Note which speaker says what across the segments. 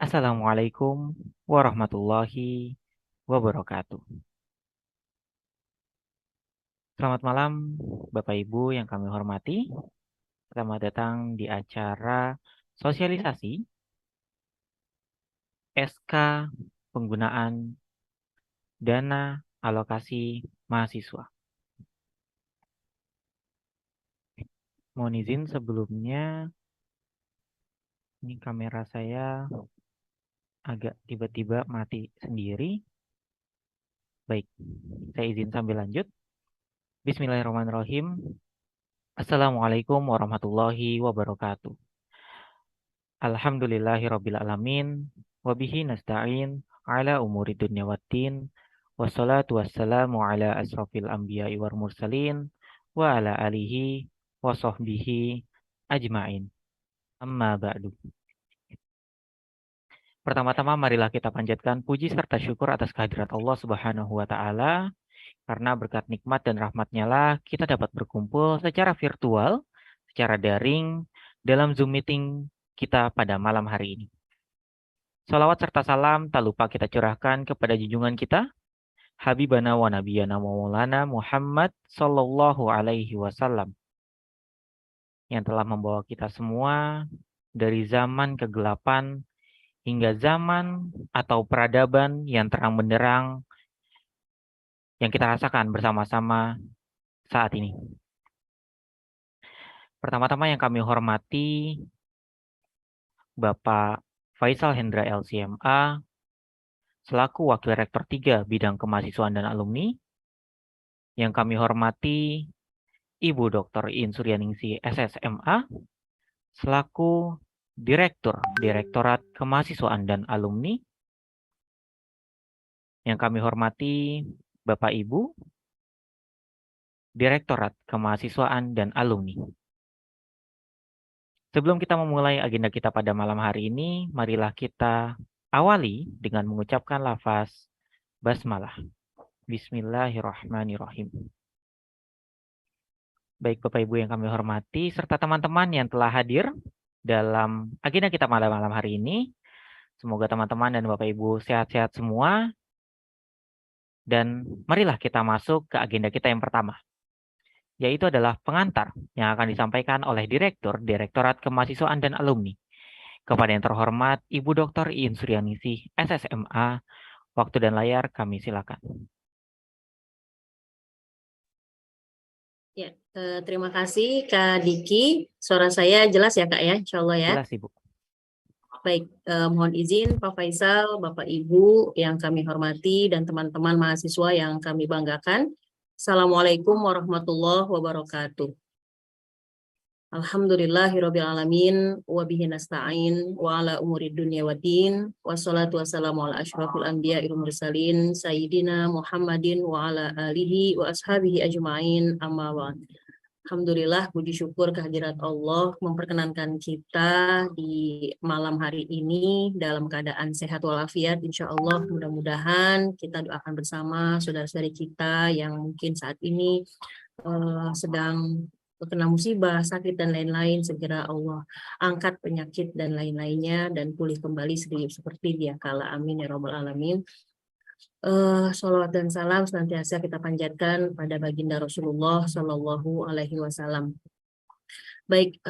Speaker 1: Assalamualaikum warahmatullahi wabarakatuh. Selamat malam, Bapak Ibu yang kami hormati. Selamat datang di acara sosialisasi SK penggunaan dana alokasi mahasiswa. Mohon izin sebelumnya, ini kamera saya agak tiba-tiba mati sendiri. Baik, saya izin sambil lanjut. Bismillahirrahmanirrahim. Assalamualaikum warahmatullahi wabarakatuh. Alhamdulillahirabbil alamin wa bihi nasta'in ala umuri dunya waddin wassalatu wassalamu ala asrofil anbiya'i wal mursalin wa ala alihi wa sahbihi ajmain. Amma ba'du. Pertama-tama marilah kita panjatkan puji serta syukur atas kehadirat Allah Subhanahu wa taala karena berkat nikmat dan rahmatnya lah kita dapat berkumpul secara virtual, secara daring dalam Zoom meeting kita pada malam hari ini. Salawat serta salam tak lupa kita curahkan kepada junjungan kita, Habibana wa Nabiyana wa Maulana Muhammad Sallallahu Alaihi Wasallam, yang telah membawa kita semua dari zaman kegelapan hingga zaman atau peradaban yang terang benderang yang kita rasakan bersama-sama saat ini. Pertama-tama yang kami hormati Bapak Faisal Hendra LCMA selaku Wakil Rektor 3 Bidang Kemahasiswaan dan Alumni. Yang kami hormati Ibu Dr. In Suryaningsih SSMA selaku Direktur Direktorat Kemahasiswaan dan Alumni. Yang kami hormati Bapak Ibu Direktorat Kemahasiswaan dan Alumni. Sebelum kita memulai agenda kita pada malam hari ini, marilah kita awali dengan mengucapkan lafaz basmalah. Bismillahirrahmanirrahim. Baik Bapak Ibu yang kami hormati, serta teman-teman yang telah hadir dalam agenda kita malam hari ini. Semoga teman-teman dan Bapak Ibu sehat-sehat semua. Dan marilah kita masuk ke agenda kita yang pertama, yaitu adalah pengantar yang akan disampaikan oleh Direktur Direktorat Kemahasiswaan dan Alumni. Kepada yang terhormat Ibu Dr. In Suryaningsih SSMA, waktu dan layar kami silakan.
Speaker 2: Ya, terima kasih Kak Diki. Suara saya jelas ya Kak ya, insya Allah ya.
Speaker 1: Jelas Ibu.
Speaker 2: Baik, mohon izin Pak Faisal, Bapak Ibu yang kami hormati dan teman-teman mahasiswa yang kami banggakan. Assalamualaikum warahmatullahi wabarakatuh. Alhamdulillahirrabbilalamin wa bihi nasta'in wa ala umuri dunya waddin wassalatu wassalamu ala asyrafil anbiya'i wal mursalin sayyidina Muhammadin wa ala alihi wa ashabihi ajma'in amma ba'd. Alhamdulillah, puji syukur kehadirat Allah memperkenankan kita di malam hari ini dalam keadaan sehat walafiat. Insya Allah mudah-mudahan kita doakan bersama saudara-saudari kita yang mungkin saat ini sedang terkena musibah, sakit dan lain-lain, segera Allah angkat penyakit dan lain-lainnya dan pulih kembali seperti dia kala. Amin ya rabbal alamin. Sholawat dan salam senantiasa kita panjatkan pada baginda Rasulullah Shallallahu Alaihi Wasallam. Baik,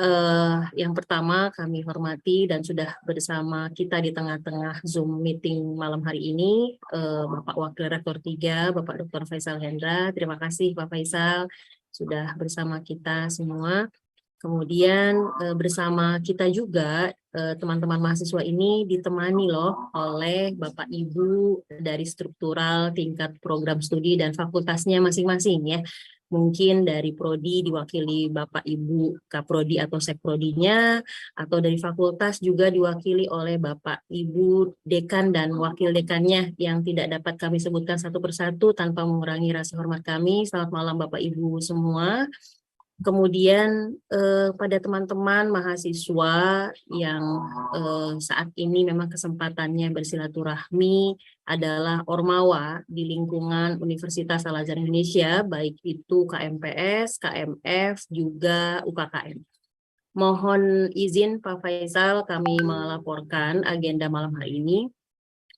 Speaker 2: yang pertama kami hormati dan sudah bersama kita di tengah-tengah Zoom meeting malam hari ini, Bapak Wakil Rektor 3, Bapak Dr. Faisal Hendra. Terima kasih Pak Faisal sudah bersama kita semua. Kemudian bersama kita juga teman-teman mahasiswa ini ditemani loh oleh Bapak Ibu dari struktural tingkat program studi dan fakultasnya masing-masing ya. Mungkin dari prodi diwakili Bapak Ibu Kaprodi atau Sekprodinya, atau dari fakultas juga diwakili oleh Bapak Ibu Dekan dan Wakil Dekannya yang tidak dapat kami sebutkan satu persatu tanpa mengurangi rasa hormat kami. Selamat malam Bapak Ibu semua. Kemudian pada teman-teman mahasiswa yang saat ini memang kesempatannya bersilaturahmi adalah Ormawa di lingkungan Universitas Al-Azhar Indonesia, baik itu KMPS, KMF, juga UKKM. Mohon izin Pak Faisal, kami melaporkan agenda malam hari ini.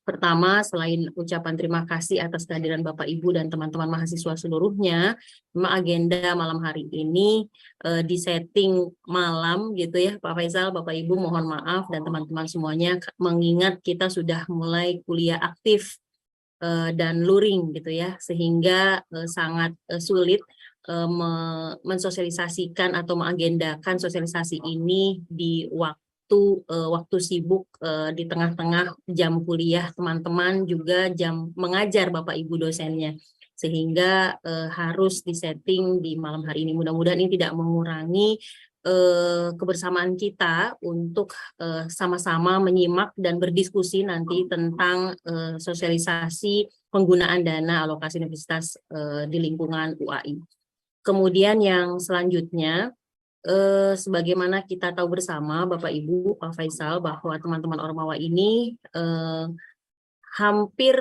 Speaker 2: Pertama, selain ucapan terima kasih atas kehadiran Bapak, Ibu, dan teman-teman mahasiswa seluruhnya, memang agenda malam hari ini disetting malam gitu ya, Pak Faisal, Bapak, Ibu, mohon maaf, dan teman-teman semuanya, mengingat kita sudah mulai kuliah aktif dan luring gitu ya, sehingga sangat sulit mensosialisasikan atau mengagendakan sosialisasi ini di waktu sibuk di tengah-tengah jam kuliah teman-teman, juga jam mengajar Bapak Ibu dosennya, sehingga harus disetting di malam hari ini. Mudah-mudahan ini tidak mengurangi kebersamaan kita untuk sama-sama menyimak dan berdiskusi nanti tentang sosialisasi penggunaan dana alokasi universitas di lingkungan UAI. Kemudian yang selanjutnya, sebagaimana kita tahu bersama Bapak Ibu, Pak Faisal, bahwa teman-teman Ormawa ini hampir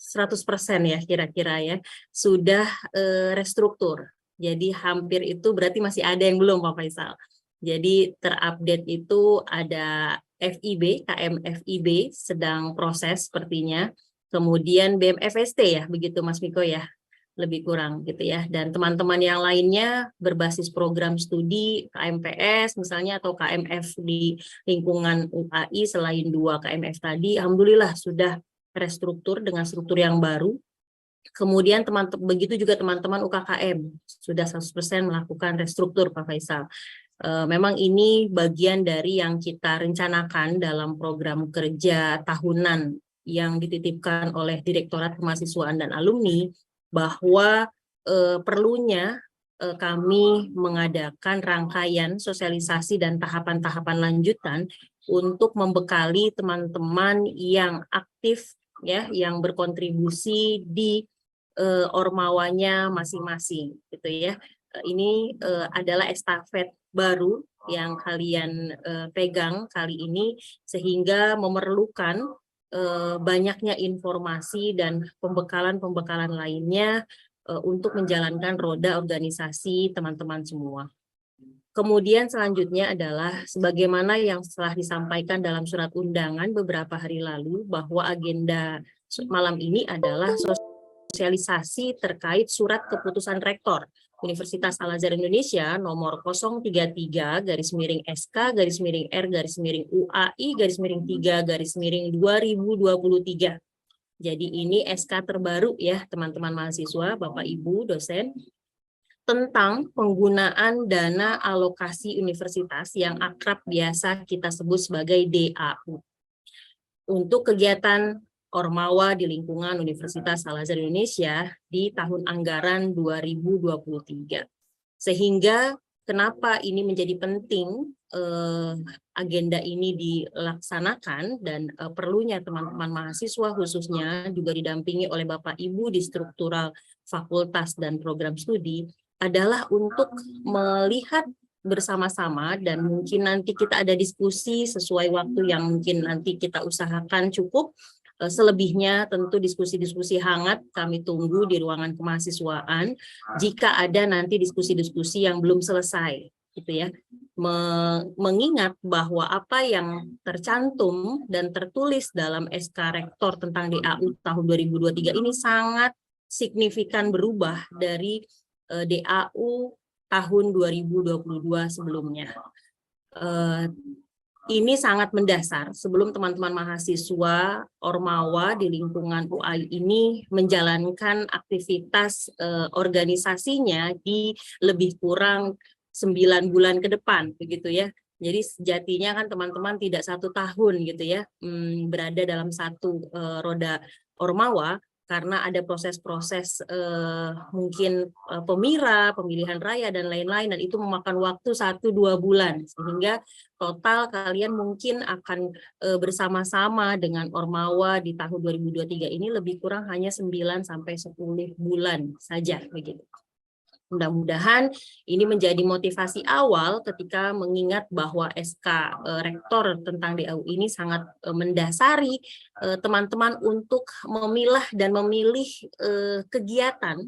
Speaker 2: 100% ya kira-kira ya sudah restruktur. Jadi hampir itu berarti masih ada yang belum Pak Faisal. Jadi terupdate itu ada FIB, KM FIB sedang proses sepertinya. Kemudian BMFST ya, begitu Mas Miko ya, lebih kurang gitu ya. Dan teman-teman yang lainnya berbasis program studi KMPS misalnya atau KMF di lingkungan UAI selain 2 KMF tadi, alhamdulillah sudah restruktur dengan struktur yang baru. Kemudian begitu juga teman-teman UKKM sudah 100% melakukan restruktur Pak Faisal. Memang ini bagian dari yang kita rencanakan dalam program kerja tahunan yang dititipkan oleh Direktorat Kemahasiswaan dan Alumni, bahwa perlunya kami mengadakan rangkaian sosialisasi dan tahapan-tahapan lanjutan untuk membekali teman-teman yang aktif ya, yang berkontribusi di ormawanya masing-masing gitu ya. Ini adalah estafet baru yang kalian pegang kali ini, sehingga memerlukan banyaknya informasi dan pembekalan-pembekalan lainnya untuk menjalankan roda organisasi teman-teman semua. Kemudian selanjutnya adalah sebagaimana yang telah disampaikan dalam surat undangan beberapa hari lalu, bahwa agenda malam ini adalah sosialisasi terkait surat keputusan rektor Universitas Al-Azhar Indonesia nomor 033-SK-UAI-UAI-3-2023. Jadi ini SK terbaru ya teman-teman mahasiswa, Bapak Ibu dosen, tentang penggunaan dana alokasi universitas yang akrab biasa kita sebut sebagai DAU untuk kegiatan Ormawa di lingkungan Universitas Al-Azhar Indonesia di tahun anggaran 2023. Sehingga kenapa ini menjadi penting agenda ini dilaksanakan, dan perlunya teman-teman mahasiswa khususnya juga didampingi oleh Bapak Ibu di struktural fakultas dan program studi, adalah untuk melihat bersama-sama, dan mungkin nanti kita ada diskusi sesuai waktu yang mungkin nanti kita usahakan cukup. Selebihnya tentu diskusi-diskusi hangat kami tunggu di ruangan kemahasiswaan jika ada nanti diskusi-diskusi yang belum selesai gitu ya. Mengingat bahwa apa yang tercantum dan tertulis dalam SK Rektor tentang DAU tahun 2023 ini sangat signifikan berubah dari DAU tahun 2022 sebelumnya. Ini sangat mendasar sebelum teman-teman mahasiswa Ormawa di lingkungan UAI ini menjalankan aktivitas organisasinya di lebih kurang 9 bulan ke depan, begitu ya. Jadi sejatinya kan teman-teman tidak 1 tahun gitu ya berada dalam satu roda Ormawa, karena ada proses-proses mungkin pemilihan raya dan lain-lain, dan itu memakan waktu 1-2 bulan, sehingga total kalian mungkin akan bersama-sama dengan Ormawa di tahun 2023 ini lebih kurang hanya 9-10 bulan saja begitu. Mudah-mudahan ini menjadi motivasi awal ketika mengingat bahwa SK Rektor tentang DAU ini sangat mendasari teman-teman untuk memilah dan memilih kegiatan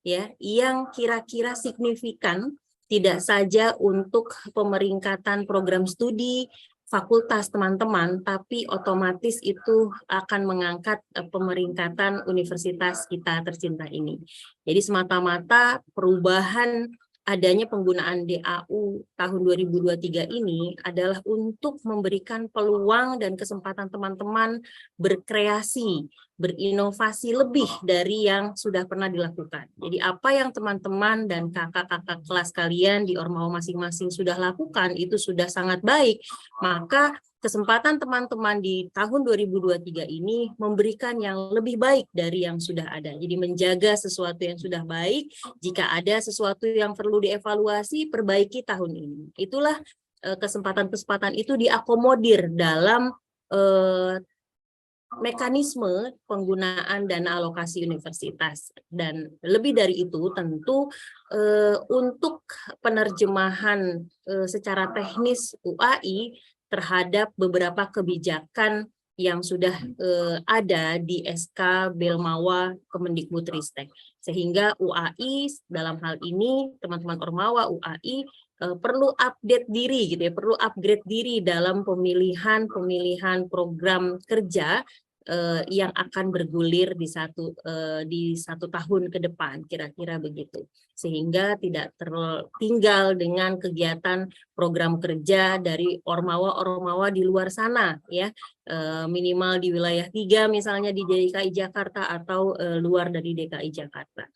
Speaker 2: ya yang kira-kira signifikan tidak saja untuk pemeringkatan program studi fakultas teman-teman, tapi otomatis itu akan mengangkat pemeringkatan universitas kita tercinta ini. Jadi semata-mata perubahan adanya penggunaan DAU tahun 2023 ini adalah untuk memberikan peluang dan kesempatan teman-teman berkreasi, berinovasi lebih dari yang sudah pernah dilakukan. Jadi apa yang teman-teman dan kakak-kakak kelas kalian di Ormawa masing-masing sudah lakukan itu sudah sangat baik. Maka kesempatan teman-teman di tahun 2023 ini memberikan yang lebih baik dari yang sudah ada. Jadi menjaga sesuatu yang sudah baik, jika ada sesuatu yang perlu dievaluasi, perbaiki tahun ini. Itulah kesempatan-kesempatan itu diakomodir dalam mekanisme penggunaan dana alokasi universitas. Dan lebih dari itu tentu untuk penerjemahan secara teknis UAI terhadap beberapa kebijakan yang sudah ada di SK Belmawa Kemendikbudristek. Sehingga UAI dalam hal ini teman-teman Ormawa UAI perlu update diri gitu ya, perlu upgrade diri dalam pemilihan program kerja yang akan bergulir di satu tahun ke depan, kira-kira begitu, sehingga tidak tertinggal dengan kegiatan program kerja dari ormawa di luar sana, ya, minimal di wilayah 3 misalnya di DKI Jakarta atau luar dari DKI Jakarta.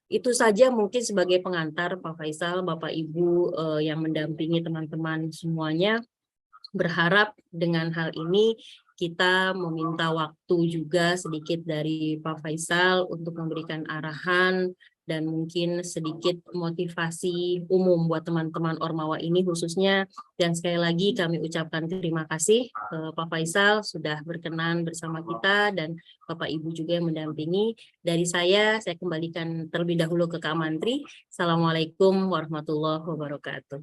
Speaker 2: Itu saja mungkin sebagai pengantar Pak Faisal, Bapak Ibu yang mendampingi teman-teman semuanya. Berharap dengan hal ini kita meminta waktu juga sedikit dari Pak Faisal untuk memberikan arahan dan mungkin sedikit motivasi umum buat teman-teman Ormawa ini khususnya. Dan sekali lagi kami ucapkan terima kasih Pak Faisal sudah berkenan bersama kita dan Bapak Ibu juga yang mendampingi. Dari saya kembalikan terlebih dahulu ke Kak Mantri. Assalamualaikum warahmatullahi wabarakatuh.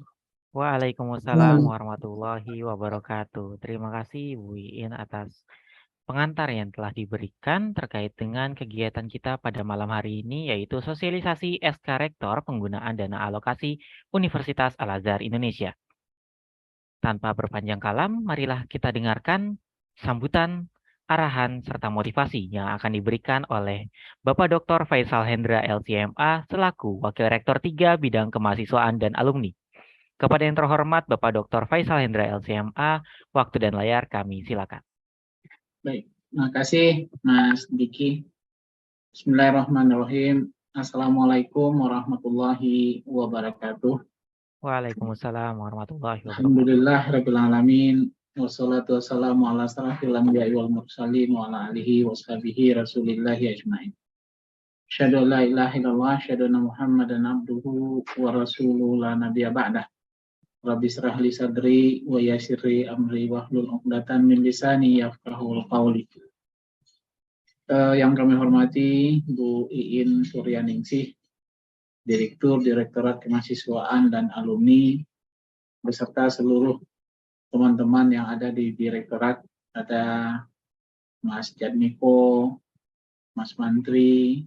Speaker 1: Waalaikumsalam warahmatullahi wabarakatuh. Terima kasih Bu Iin atas pengantar yang telah diberikan terkait dengan kegiatan kita pada malam hari ini, yaitu sosialisasi SK Rektor penggunaan dana alokasi Universitas Al-Azhar Indonesia. Tanpa berpanjang kalam, marilah kita dengarkan sambutan, arahan, serta motivasi yang akan diberikan oleh Bapak Dr. Faisal Hendra LCMA selaku Wakil Rektor 3 Bidang Kemahasiswaan dan Alumni. Kepada yang terhormat Bapak Dr. Faisal Hendra LCMA, waktu dan layar kami silakan.
Speaker 3: Baik, terima kasih Mas Diki. Bismillahirrahmanirrahim. Assalamualaikum warahmatullahi wabarakatuh.
Speaker 1: Waalaikumsalam warahmatullahi wabarakatuh.
Speaker 3: Alhamdulillah rabbil alamin. Wassalatu wassalamu ala asrofil anbiya'i wal mursalin wa ala alihi wa sahbihi rasulillahi ajma'in. Asyhadu an la ilaha illallah, asyhadu anna Muhammadan abduhu wa rasuluhu la nabiyya ba'dah. Rabbi shrah li sadri wa yassir li amri wahlul 'uqdatam min lisani yafqahul qawli. Yang kami hormati Bu Iin Suryaningsih, Direktur Direktorat Kemahasiswaan dan Alumni, beserta seluruh teman-teman yang ada di Direktorat, ada Mas Jadmiko, Mas Mantri,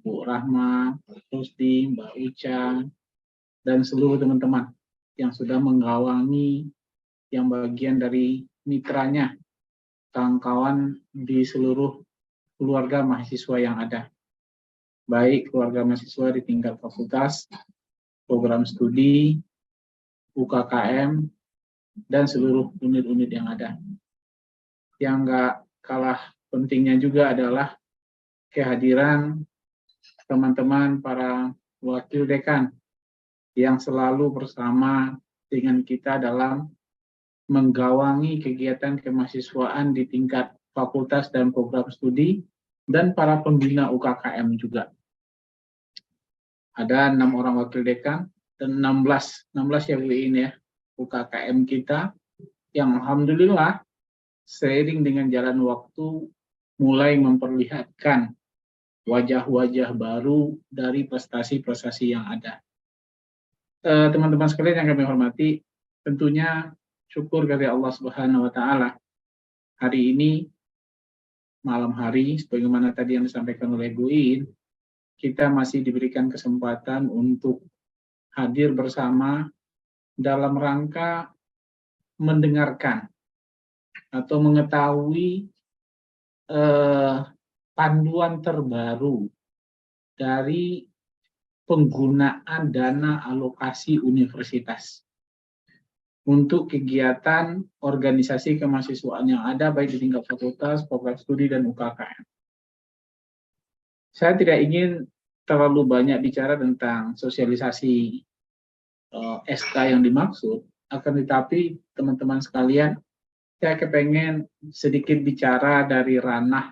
Speaker 3: Bu Rahma, Pak Rusdi, Mbak Uca, dan seluruh teman-teman yang sudah menggawangi yang bagian dari mitranya, kawan-kawan di seluruh keluarga mahasiswa yang ada. Baik keluarga mahasiswa di tingkat fakultas, program studi, UKKM, dan seluruh unit-unit yang ada. Yang nggak kalah pentingnya juga adalah kehadiran teman-teman para wakil dekan yang selalu bersama dengan kita dalam menggawangi kegiatan kemahasiswaan di tingkat fakultas dan program studi, dan para pembina UKKM juga. Ada 6 orang wakil dekan dan 16 ya Bu Iin ya, UKKM kita yang alhamdulillah seiring dengan jalan waktu mulai memperlihatkan wajah-wajah baru dari prestasi-prestasi yang ada. Teman-teman sekalian yang kami hormati, tentunya syukur dari Allah Subhanahu wa Ta'ala. Hari ini malam hari, sebagaimana tadi yang disampaikan oleh Bu Iin, kita masih diberikan kesempatan untuk hadir bersama dalam rangka mendengarkan atau mengetahui panduan terbaru dari penggunaan dana alokasi universitas untuk kegiatan organisasi kemahasiswaan yang ada baik di tingkat fakultas, program studi, dan UKKM. Saya tidak ingin terlalu banyak bicara tentang sosialisasi SK yang dimaksud, akan tetapi teman-teman sekalian, saya kepengen sedikit bicara dari ranah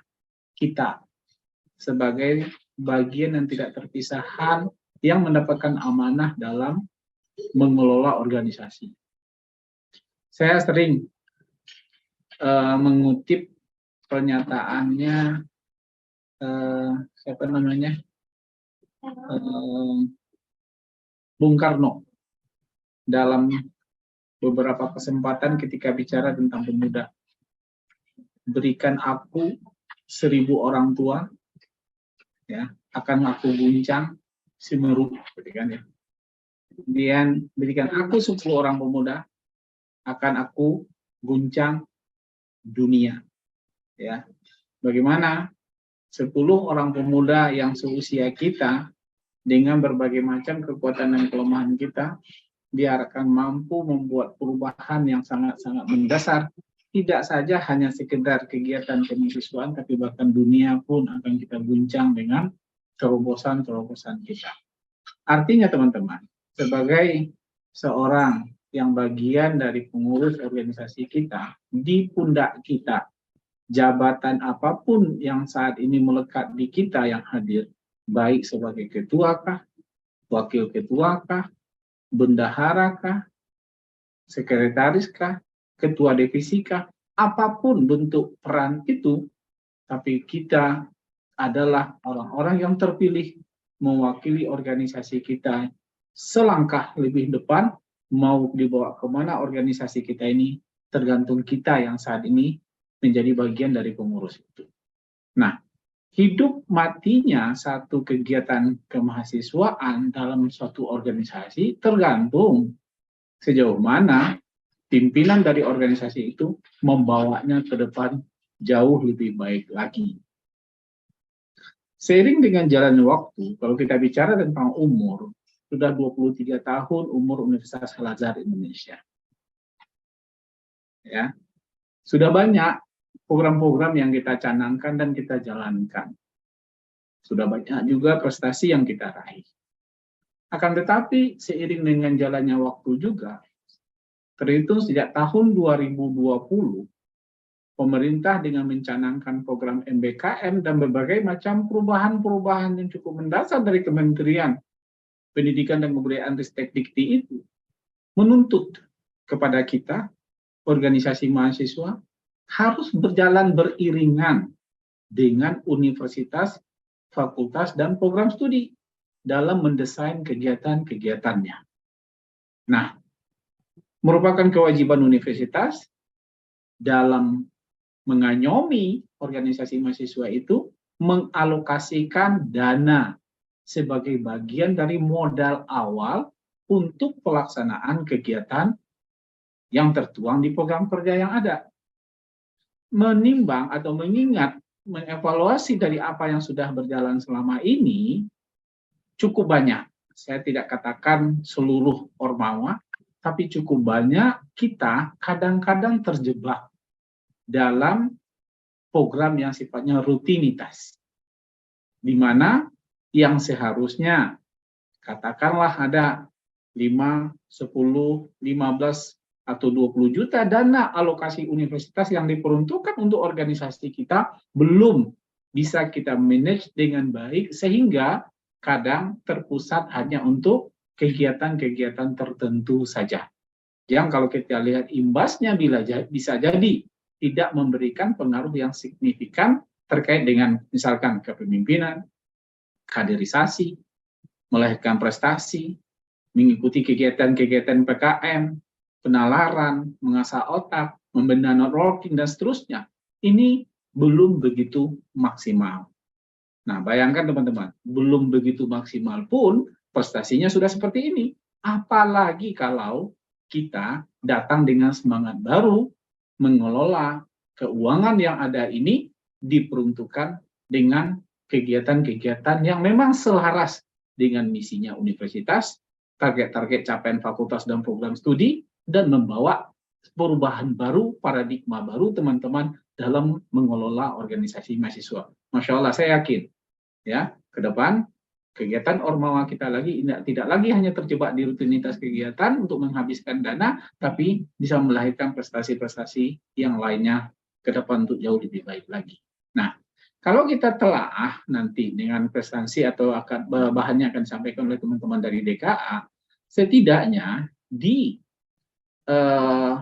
Speaker 3: kita sebagai bagian yang tidak terpisahkan yang mendapatkan amanah dalam mengelola organisasi. Saya sering mengutip pernyataannya Bung Karno dalam beberapa kesempatan ketika bicara tentang pemuda. Berikan aku 1000 orang tua, ya, akan aku guncang Semeru, kan ya. Kemudian berikan aku 10 orang pemuda, akan aku guncang dunia, ya. Bagaimana 10 orang pemuda yang seusia kita dengan berbagai macam kekuatan dan kelemahan kita, dia akan mampu membuat perubahan yang sangat-sangat mendasar. Tidak saja hanya sekedar kegiatan kemahasiswaan, tapi bahkan dunia pun akan kita guncang dengan terobosan-terobosan kita. Artinya teman-teman, sebagai seorang yang bagian dari pengurus organisasi kita, di pundak kita, jabatan apapun yang saat ini melekat di kita yang hadir, baik sebagai ketuakah, wakil ketuakah, bendaharakah, sekretariskah, ketua divisikah, apapun bentuk peran itu, tapi kita adalah orang-orang yang terpilih mewakili organisasi kita selangkah lebih depan, mau dibawa kemana organisasi kita ini, tergantung kita yang saat ini menjadi bagian dari pengurus itu. Nah, hidup matinya satu kegiatan kemahasiswaan dalam suatu organisasi tergantung sejauh mana pimpinan dari organisasi itu membawanya ke depan jauh lebih baik lagi. Seiring dengan jalannya waktu, kalau kita bicara tentang umur, sudah 23 tahun umur Universitas Al-Azhar Indonesia. Ya. Sudah banyak program-program yang kita canangkan dan kita jalankan. Sudah banyak juga prestasi yang kita raih. Akan tetapi seiring dengan jalannya waktu juga, terhitung sejak tahun 2020, pemerintah dengan mencanangkan program MBKM dan berbagai macam perubahan-perubahan yang cukup mendasar dari Kementerian Pendidikan dan Kebudayaan Ristek Dikti itu, menuntut kepada kita, organisasi mahasiswa, harus berjalan beriringan dengan universitas, fakultas, dan program studi dalam mendesain kegiatan-kegiatannya. Nah, merupakan kewajiban universitas dalam mengayomi organisasi mahasiswa itu mengalokasikan dana sebagai bagian dari modal awal untuk pelaksanaan kegiatan yang tertuang di program kerja yang ada. Menimbang atau mengingat, mengevaluasi dari apa yang sudah berjalan selama ini, cukup banyak. Saya tidak katakan seluruh ormawa, tapi cukup banyak kita kadang-kadang terjebak dalam program yang sifatnya rutinitas. Di mana yang seharusnya katakanlah ada 5, 10, 15, atau 20 juta dana alokasi universitas yang diperuntukkan untuk organisasi kita belum bisa kita manage dengan baik, sehingga kadang terpusat hanya untuk kegiatan-kegiatan tertentu saja. Yang kalau kita lihat imbasnya bisa jadi tidak memberikan pengaruh yang signifikan terkait dengan misalkan kepemimpinan, kaderisasi, melahirkan prestasi, mengikuti kegiatan-kegiatan PKM, penalaran, mengasah otak, membina networking, dan seterusnya. Ini belum begitu maksimal. Nah, bayangkan teman-teman, belum begitu maksimal pun prestasinya sudah seperti ini. Apalagi kalau kita datang dengan semangat baru mengelola keuangan yang ada ini diperuntukkan dengan kegiatan-kegiatan yang memang selaras dengan misinya universitas, target-target capaian fakultas dan program studi, dan membawa perubahan baru, paradigma baru teman-teman dalam mengelola organisasi mahasiswa. Masya Allah, saya yakin ya ke depan kegiatan Ormawa kita tidak lagi hanya terjebak di rutinitas kegiatan untuk menghabiskan dana, tapi bisa melahirkan prestasi-prestasi yang lainnya ke depan untuk jauh lebih baik lagi. Nah, kalau kita telaah nanti dengan prestasi atau bahannya akan disampaikan oleh teman-teman dari DKA, setidaknya di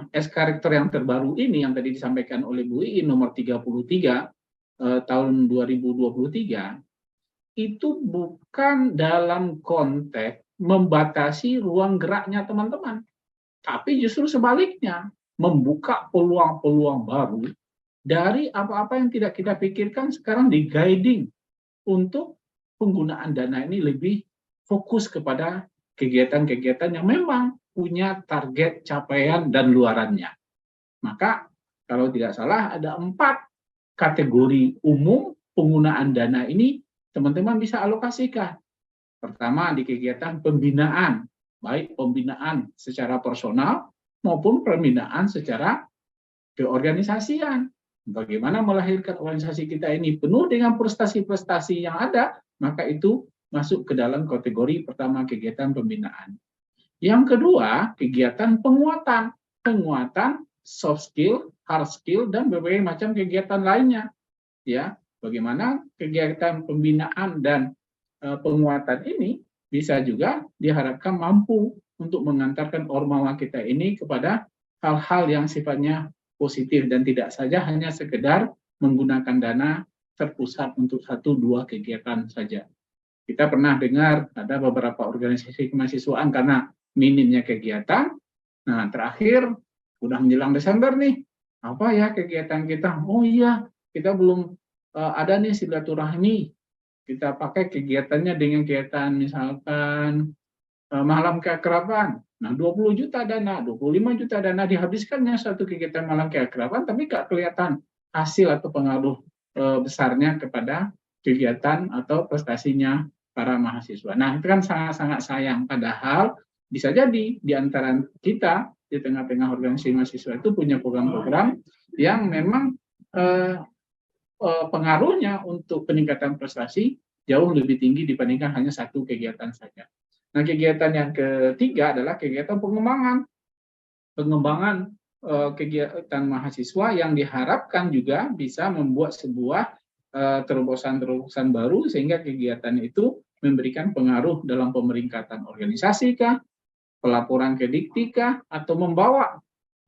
Speaker 3: S-Karekter yang terbaru ini yang tadi disampaikan oleh Bu Iin nomor 33 tahun 2023, itu bukan dalam konteks membatasi ruang geraknya teman-teman, tapi justru sebaliknya, membuka peluang-peluang baru dari apa-apa yang tidak kita pikirkan sekarang di guiding untuk penggunaan dana ini lebih fokus kepada kegiatan-kegiatan yang memang punya target capaian dan luarannya. Maka kalau tidak salah ada 4 kategori umum penggunaan dana ini teman-teman bisa alokasikan. Pertama, di kegiatan pembinaan, baik pembinaan secara personal maupun pembinaan secara keorganisasian. Bagaimana melahirkan organisasi kita ini penuh dengan prestasi-prestasi yang ada, maka itu masuk ke dalam kategori pertama kegiatan pembinaan. Yang kedua, kegiatan penguatan soft skill, hard skill, dan berbagai macam kegiatan lainnya. Ya, bagaimana kegiatan pembinaan dan penguatan ini bisa juga diharapkan mampu untuk mengantarkan Ormawa kita ini kepada hal-hal yang sifatnya positif dan tidak saja hanya sekedar menggunakan dana terpusat untuk 1-2 kegiatan saja. Kita pernah dengar ada beberapa organisasi kemahasiswaan karena minimnya kegiatan. Nah, terakhir udah menjelang Desember nih. Apa ya kegiatan kita? Oh iya, kita belum ada nih silaturahmi. Kita pakai kegiatannya dengan kegiatan misalkan malam keakraban. Nah, 20 juta dana, 25 juta dana dihabiskannya satu kegiatan malam keakraban, tapi nggak kelihatan hasil atau pengaruh besarnya kepada kegiatan atau prestasinya para mahasiswa. Nah, itu kan sangat-sangat sayang. Padahal bisa jadi di antara kita di tengah-tengah organisasi mahasiswa itu punya program-program yang memang pengaruhnya untuk peningkatan prestasi jauh lebih tinggi dibandingkan hanya satu kegiatan saja. Nah, kegiatan yang ketiga adalah kegiatan pengembangan kegiatan mahasiswa yang diharapkan juga bisa membuat sebuah terobosan-terobosan baru sehingga kegiatan itu memberikan pengaruh dalam pemeringkatan organisasi kah, pelaporan ke Dikti kah, atau membawa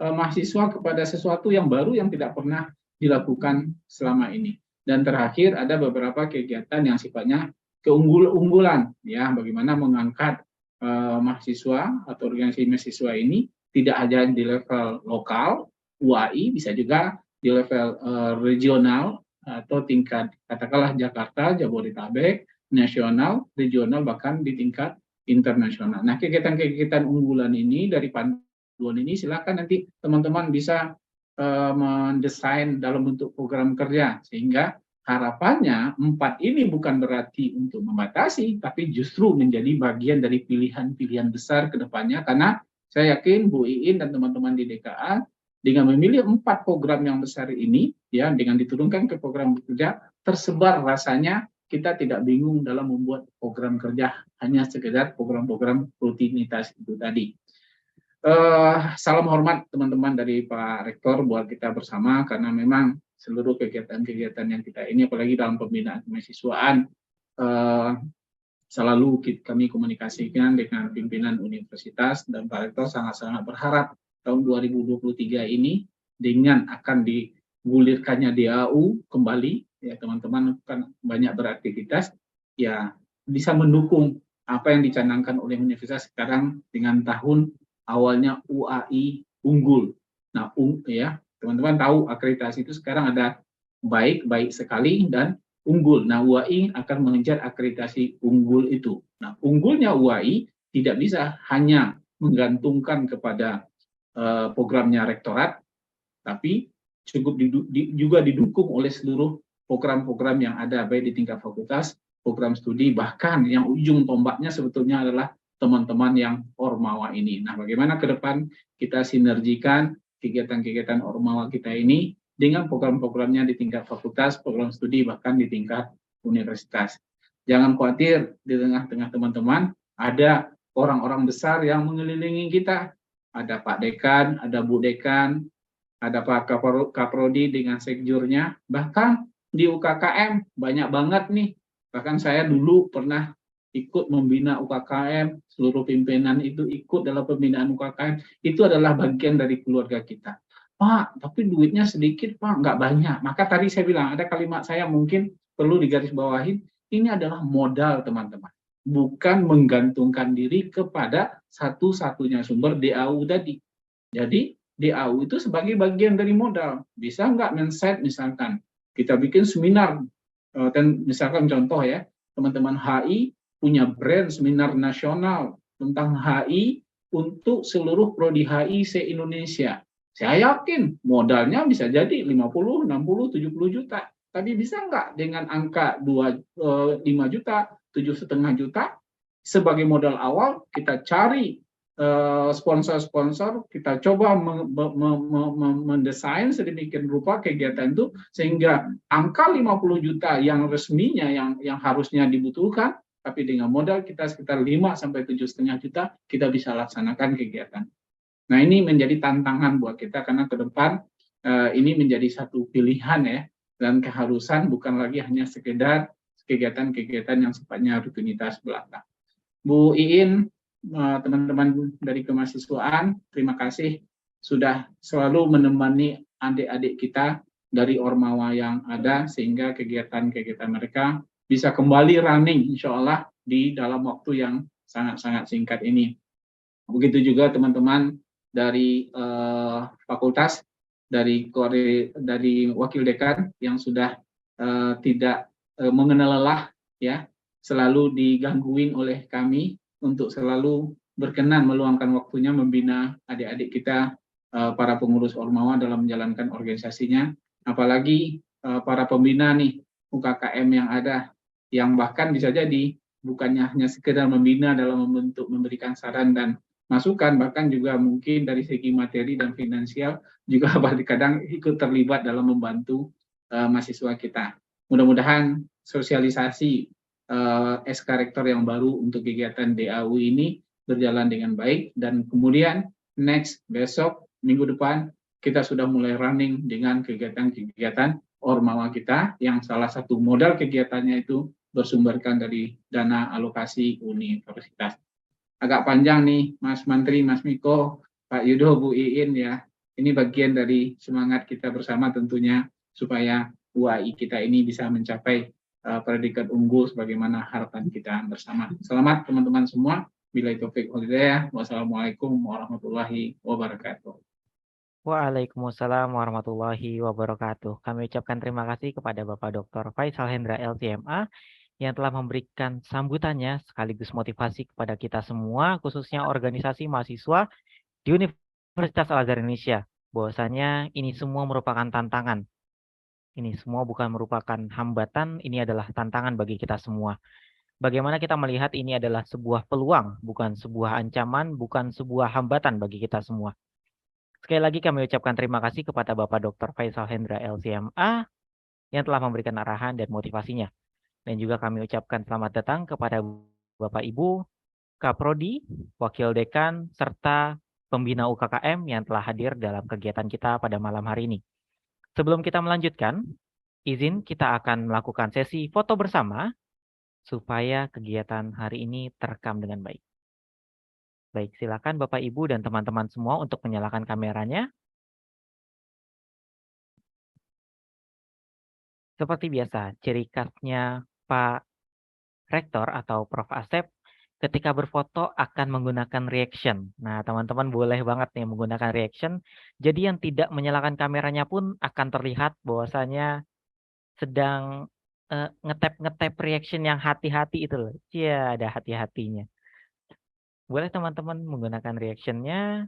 Speaker 3: mahasiswa kepada sesuatu yang baru yang tidak pernah dilakukan selama ini. Dan terakhir ada beberapa kegiatan yang sifatnya keunggulan, ya, bagaimana mengangkat mahasiswa atau organisasi mahasiswa ini tidak hanya di level lokal UAI, bisa juga di level regional atau tingkat katakanlah Jakarta, Jabodetabek, nasional, regional, bahkan di tingkat internasional. Nah, kegiatan-kegiatan unggulan ini dari panduan ini silakan nanti teman-teman bisa mendesain dalam bentuk program kerja, sehingga harapannya 4 ini bukan berarti untuk membatasi, tapi justru menjadi bagian dari pilihan-pilihan besar ke depannya, karena saya yakin Bu Iin dan teman-teman di DKA dengan memilih 4 program yang besar ini, ya, dengan diturunkan ke program kerja, tersebar rasanya kita tidak bingung dalam membuat program kerja hanya sekedar program-program rutinitas itu tadi. Salam hormat teman-teman dari Pak Rektor buat kita bersama, karena memang seluruh kegiatan-kegiatan yang kita ini, apalagi dalam pembinaan kemahasiswaan, selalu kami komunikasikan dengan pimpinan universitas, dan Pak Rektor sangat-sangat berharap tahun 2023 ini dengan akan digulirkannya DAU kembali, ya teman-teman kan banyak beraktivitas, ya bisa mendukung apa yang dicanangkan oleh universitas sekarang dengan tahun awalnya UAI unggul. Nah, ya teman-teman tahu akreditasi itu sekarang ada baik sekali dan unggul. Nah, UAI akan mengejar akreditasi unggul itu. Nah, unggulnya UAI tidak bisa hanya menggantungkan kepada programnya rektorat, tapi cukup juga didukung oleh seluruh program-program yang ada, baik di tingkat fakultas, program studi, bahkan yang ujung tombaknya sebetulnya adalah teman-teman yang Ormawa ini. Nah, bagaimana ke depan kita sinergikan kegiatan-kegiatan Ormawa kita ini dengan program-programnya di tingkat fakultas, program studi, bahkan di tingkat universitas. Jangan khawatir, di tengah-tengah teman-teman ada orang-orang besar yang mengelilingi kita. Ada Pak Dekan, ada Bu Dekan, ada Pak Kaprodi dengan sekjurnya, bahkan di UKKM banyak banget nih. Bahkan saya dulu pernah ikut membina UKKM, seluruh pimpinan itu ikut dalam pembinaan UKKM, itu adalah bagian dari keluarga kita. Pak, tapi duitnya sedikit Pak, nggak banyak. Maka tadi saya bilang, ada kalimat saya mungkin perlu digarisbawahi, ini adalah modal teman-teman. Bukan menggantungkan diri kepada satu-satunya sumber DAU tadi. Jadi DAU itu sebagai bagian dari modal. Bisa nggak men-set misalkan, kita bikin seminar, dan misalkan contoh ya, teman-teman HI punya brand seminar nasional tentang HI untuk seluruh prodi HI se-Indonesia. Saya yakin modalnya bisa jadi 50, 60, 70 juta. Tapi bisa nggak dengan angka 5 juta, 7,5 juta, sebagai modal awal kita cari sponsor-sponsor, kita coba mendesain sedemikian rupa kegiatan itu sehingga angka 50 juta yang resminya yang harusnya dibutuhkan, tapi dengan modal kita sekitar 5 sampai 7,5 juta kita bisa laksanakan kegiatan. Nah, ini menjadi tantangan buat kita karena ke depan ini menjadi satu pilihan ya, dan keharusan bukan lagi hanya sekedar kegiatan-kegiatan yang sifatnya rutinitas belaka. Bu Iin, teman-teman dari kemahasiswaan, terima kasih sudah selalu menemani adik-adik kita dari Ormawa yang ada sehingga kegiatan-kegiatan mereka bisa kembali running insya Allah di dalam waktu yang sangat-sangat singkat ini. Begitu juga teman-teman dari fakultas, dari wakil dekan yang sudah tidak mengenal lelah ya, selalu digangguin oleh kami untuk selalu berkenan meluangkan waktunya membina adik-adik kita, para pengurus Ormawa dalam menjalankan organisasinya, apalagi para pembina nih UKKM yang ada, yang bahkan bisa jadi bukannya hanya sekedar membina dalam membentuk memberikan saran dan masukan, bahkan juga mungkin dari segi materi dan finansial juga kadang ikut terlibat dalam membantu mahasiswa kita. Mudah-mudahan sosialisasi SK Rektor yang baru untuk kegiatan DAU ini berjalan dengan baik, dan kemudian besok minggu depan kita sudah mulai running dengan kegiatan-kegiatan Ormawa kita yang salah satu modal kegiatannya itu bersumberkan dari dana alokasi universitas. Agak panjang nih Mas Menteri, Mas Miko, Pak Yudo, Bu Iin ya. Ini bagian dari semangat kita bersama tentunya supaya UAI kita ini bisa mencapai predikat unggul sebagaimana harapan kita bersama. Selamat teman-teman semua. Billahi taufik wal hidayah. Wassalamualaikum warahmatullahi wabarakatuh.
Speaker 1: Waalaikumsalam warahmatullahi wabarakatuh. Kami ucapkan terima kasih kepada Bapak Dr. Faisal Hendra LCMA yang telah memberikan sambutannya sekaligus motivasi kepada kita semua, khususnya organisasi mahasiswa di Universitas Al-Azhar Indonesia, bahwasanya ini semua merupakan tantangan. Ini semua bukan merupakan hambatan, ini adalah tantangan bagi kita semua. Bagaimana kita melihat ini adalah sebuah peluang, bukan sebuah ancaman, bukan sebuah hambatan bagi kita semua. Sekali lagi kami ucapkan terima kasih kepada Bapak Dr. Faisal Hendra LCMA yang telah memberikan arahan dan motivasinya. Dan juga kami ucapkan selamat datang kepada Bapak Ibu, Kaprodi, Wakil Dekan, serta pembina UKKM yang telah hadir dalam kegiatan kita pada malam hari ini. Sebelum kita melanjutkan, izin kita akan melakukan sesi foto bersama supaya kegiatan hari ini terekam dengan baik. Baik, silakan Bapak Ibu dan teman-teman semua untuk menyalakan kameranya. Seperti biasa, ciri khasnya Pak Rektor atau Prof. Asep ketika berfoto akan menggunakan reaction. Nah, teman-teman boleh banget nih menggunakan reaction. Jadi yang tidak menyalakan kameranya pun akan terlihat bahwasanya sedang ngetap reaction yang hati-hati itu loh. Iya, ada hati-hatinya. Boleh teman-teman menggunakan reaction-nya.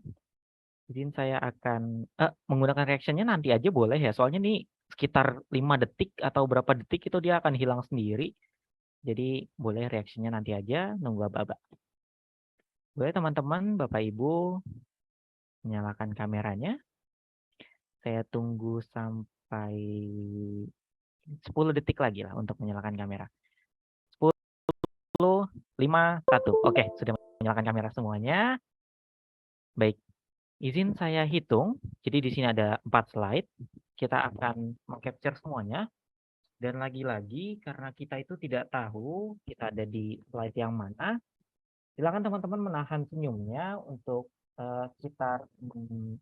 Speaker 1: Izin saya akan menggunakan reaction-nya nanti aja boleh ya. Soalnya nih sekitar 5 detik atau berapa detik itu dia akan hilang sendiri. Jadi boleh reaction-nya nanti aja, nunggu Aba-aba. Boleh teman-teman, Bapak Ibu, menyalakan kameranya. Saya tunggu sampai 10 detik lagi lah untuk menyalakan kamera. 10, 5, 1. Oke, sudah menyalakan kamera semuanya. Baik, izin saya hitung. Jadi di sini ada 4 slide. Kita akan meng-capture semuanya. Dan lagi-lagi karena kita itu tidak tahu kita ada di slide yang mana, silakan teman-teman menahan senyumnya untuk sekitar 10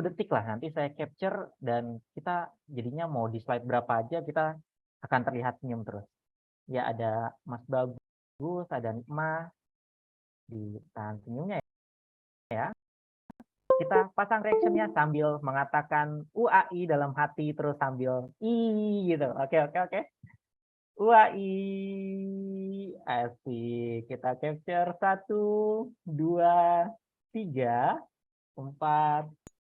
Speaker 1: detik lah. Nanti saya capture dan kita jadinya mau di slide berapa aja kita akan terlihat senyum terus. Ya ada Mas Bagus, ada Nikmah, ditahan senyumnya ya. Kita pasang reactionnya sambil mengatakan UAI dalam hati terus sambil I gitu. Oke. UAI. Asik. Kita capture 1, 2, 3, 4,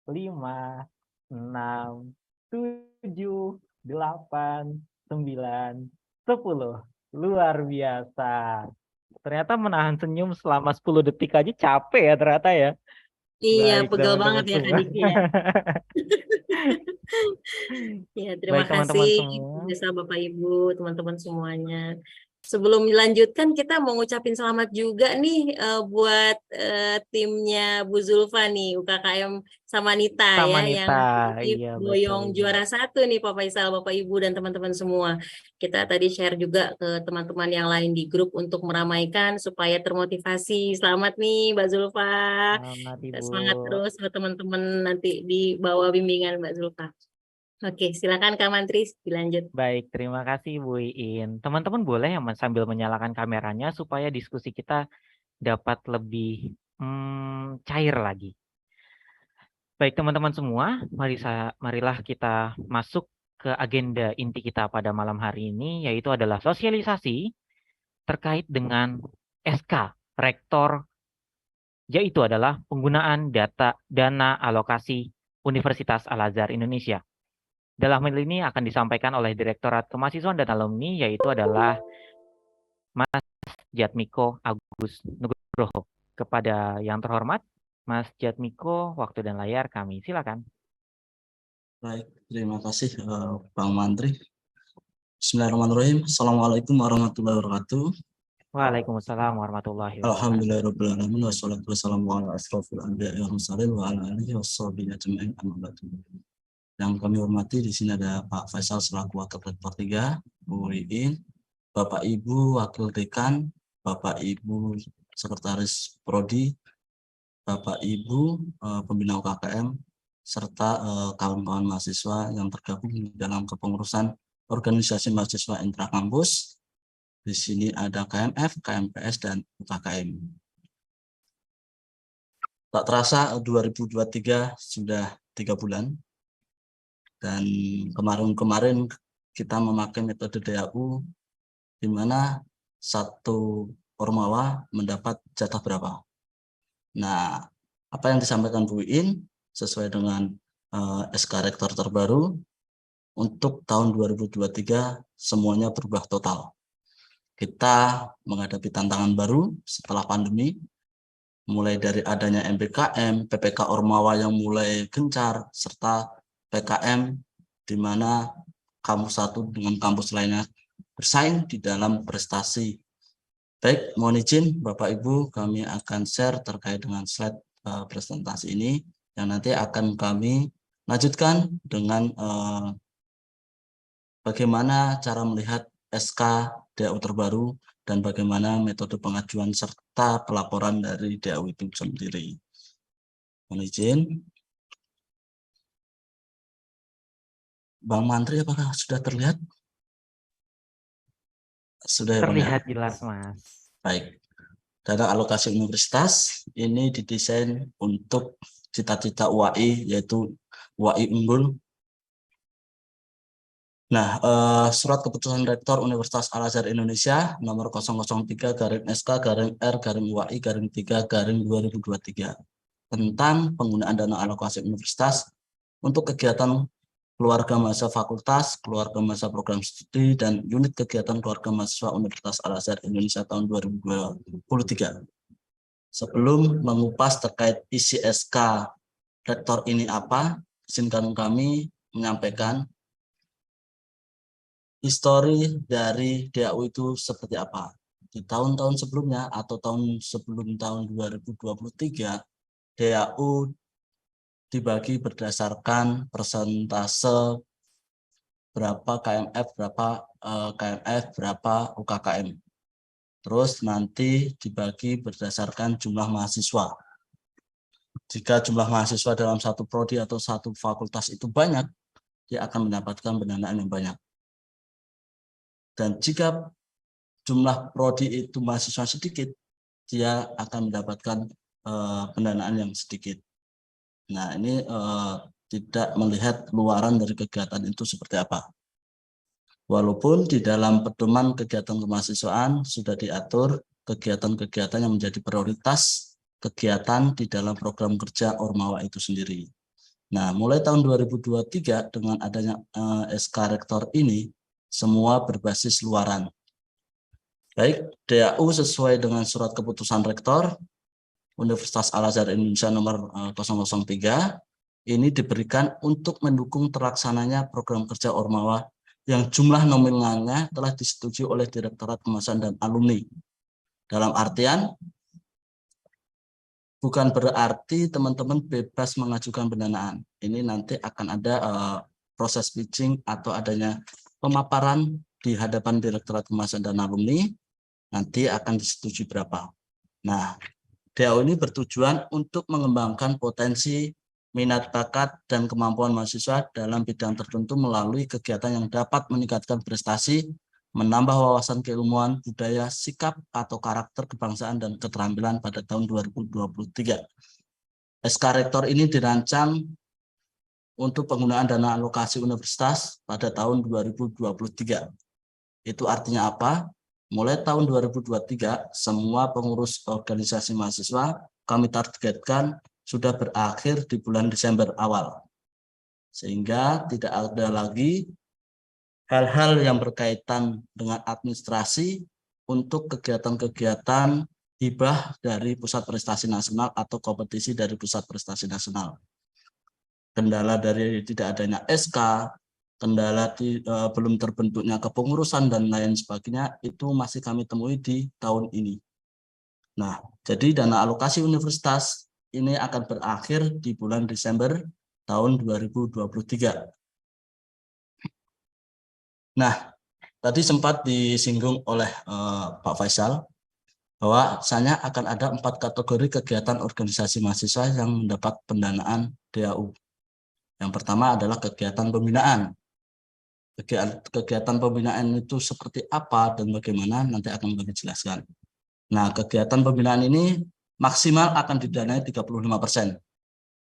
Speaker 1: 5, 6, 7, 8, 9, 10. Luar biasa. Ternyata menahan senyum selama 10 detik aja capek ya ternyata ya.
Speaker 2: Iya,
Speaker 1: Baik
Speaker 2: pegel
Speaker 1: teman-teman
Speaker 2: banget ya Kak
Speaker 1: semua.
Speaker 2: Diki ya. Ya, terima
Speaker 1: Baik teman-teman
Speaker 2: kasih
Speaker 1: semua.
Speaker 2: pemirsa Bapak Ibu, teman-teman semuanya. Sebelum dilanjutkan, kita mau ngucapin selamat juga nih buat timnya Bu Zulfa nih, UKKM Samanita ya, yang
Speaker 1: Samanita.
Speaker 2: aktif
Speaker 1: Iya betul
Speaker 2: boyong
Speaker 1: Ibu.
Speaker 2: juara 1 nih Pak Faisal, Bapak Ibu dan teman-teman semua. Kita tadi share juga ke teman-teman yang lain di grup untuk meramaikan supaya termotivasi. Selamat nih Mbak Zulfa.
Speaker 1: Selamat Ibu.
Speaker 2: Semangat terus buat teman-teman nanti di bawah bimbingan Mbak Zulfa. Oke, silakan Kak Mantri dilanjut.
Speaker 1: Baik, terima kasih Bu Iin. Teman-teman boleh ya sambil menyalakan kameranya supaya diskusi kita dapat lebih cair lagi. Baik teman-teman semua, marilah kita masuk ke agenda inti kita pada malam hari ini, yaitu adalah sosialisasi terkait dengan SK Rektor, yaitu adalah penggunaan dana alokasi Universitas Al-Azhar Indonesia. Dalam hal ini akan disampaikan oleh Direktorat Kemahasiswaan dan Alumni, yaitu adalah Mas Jatmiko Agus Nugroho. Kepada yang terhormat, Mas Jatmiko, waktu dan layar kami silakan.
Speaker 4: Baik, terima kasih Bang Mantri. Bismillahirrahmanirrahim. Assalamualaikum warahmatullahi wabarakatuh.
Speaker 1: Waalaikumsalam warahmatullahi wabarakatuh.
Speaker 4: Alhamdulillahirrahmanirrahim. Wassalatu wassalamu ala asrofil anbiya'i wal mursalin wa ala alihi washabihi ajma'in amma ba'du. Yang kami hormati di sini ada Pak Faisal selaku Wakil Rektor 3, Bu Iin, Bapak Ibu Wakil Dekan, Bapak Ibu Sekretaris Prodi, Bapak Ibu Pembina UKKM, serta kawan-kawan mahasiswa yang tergabung di dalam kepengurusan organisasi mahasiswa intrakampus. Di sini ada KMF, KMPS, dan UKKM. Tak terasa 2023 sudah 3 bulan. Dan kemarin kita memakai metode DAU di mana satu ormawa mendapat jatah berapa. Nah, apa yang disampaikan Bu Iin sesuai dengan SK Rektor terbaru untuk tahun 2023 semuanya berubah total. Kita menghadapi tantangan baru setelah pandemi, mulai dari adanya MBKM, PPK Ormawa yang mulai gencar, serta PKM di mana kampus satu dengan kampus lainnya bersaing di dalam prestasi. Baik, mohon izin Bapak Ibu, kami akan share terkait dengan slide presentasi ini yang nanti akan kami lanjutkan dengan bagaimana cara melihat SK DAU terbaru dan bagaimana metode pengajuan serta pelaporan dari DAU itu sendiri. Mohon izin. Bang Mantri, apakah sudah terlihat? Sudah ya,
Speaker 1: terlihat jelas, Mas.
Speaker 4: Baik. Dana alokasi universitas ini didesain untuk cita-cita UAI, yaitu UAI unggul, Nah, surat keputusan Rektor Universitas Al-Azhar Indonesia nomor 003-SK-R-WI-3-2023 tentang penggunaan dana alokasi universitas untuk kegiatan keluarga mahasiswa fakultas, keluarga mahasiswa program studi, dan unit kegiatan keluarga mahasiswa Universitas Al-Azhar Indonesia tahun 2023. Sebelum mengupas terkait isi SK Rektor ini apa, izinkan kami menyampaikan histori dari DAU itu seperti apa. Di tahun-tahun sebelumnya atau sebelum tahun 2023, DAU dibagi berdasarkan persentase berapa KMF, berapa UKKM. Terus nanti dibagi berdasarkan jumlah mahasiswa. Jika jumlah mahasiswa dalam satu prodi atau satu fakultas itu banyak, dia akan mendapatkan pendanaan yang banyak. Dan jika jumlah prodi itu mahasiswa sedikit, dia akan mendapatkan pendanaan yang sedikit. Nah, ini tidak melihat luaran dari kegiatan itu seperti apa. Walaupun di dalam pedoman kegiatan kemahasiswaan sudah diatur kegiatan-kegiatan yang menjadi prioritas kegiatan di dalam program kerja Ormawa itu sendiri. Nah, mulai tahun 2023 dengan adanya SK Rektor ini, semua berbasis luaran. Baik, DAU sesuai dengan surat keputusan Rektor Universitas Al-Azhar Indonesia nomor 003 ini diberikan untuk mendukung terlaksananya program kerja Ormawa yang jumlah nominalnya telah disetujui oleh Direktorat Kemahasiswaan dan Alumni. Dalam artian, bukan berarti teman-teman bebas mengajukan pendanaan. Ini nanti akan ada proses pitching atau adanya pemaparan di hadapan Direktorat Kemahasiswaan dan Alumni, nanti akan disetujui berapa. Nah, DAU ini bertujuan untuk mengembangkan potensi, minat bakat, dan kemampuan mahasiswa dalam bidang tertentu melalui kegiatan yang dapat meningkatkan prestasi, menambah wawasan keilmuan, budaya, sikap, atau karakter kebangsaan dan keterampilan pada tahun 2023. SK Rektor ini dirancang untuk penggunaan dana alokasi universitas pada tahun 2023. Itu artinya apa? Mulai tahun 2023, semua pengurus organisasi mahasiswa kami targetkan sudah berakhir di bulan Desember awal. Sehingga tidak ada lagi hal-hal yang berkaitan dengan administrasi untuk kegiatan-kegiatan hibah dari Pusat Prestasi Nasional atau kompetisi dari Pusat Prestasi Nasional. Kendala dari tidak adanya SK, kendala belum terbentuknya kepengurusan dan lain sebagainya, itu masih kami temui di tahun ini. Nah, jadi dana alokasi universitas ini akan berakhir di bulan Desember tahun 2023. Nah, tadi sempat disinggung oleh Pak Faisal bahwa misalnya akan ada 4 kategori kegiatan organisasi mahasiswa yang mendapat pendanaan DAU. Yang pertama adalah kegiatan pembinaan. Kegiatan pembinaan itu seperti apa dan bagaimana nanti akan kami jelaskan. Nah, kegiatan pembinaan ini maksimal akan didanai 35%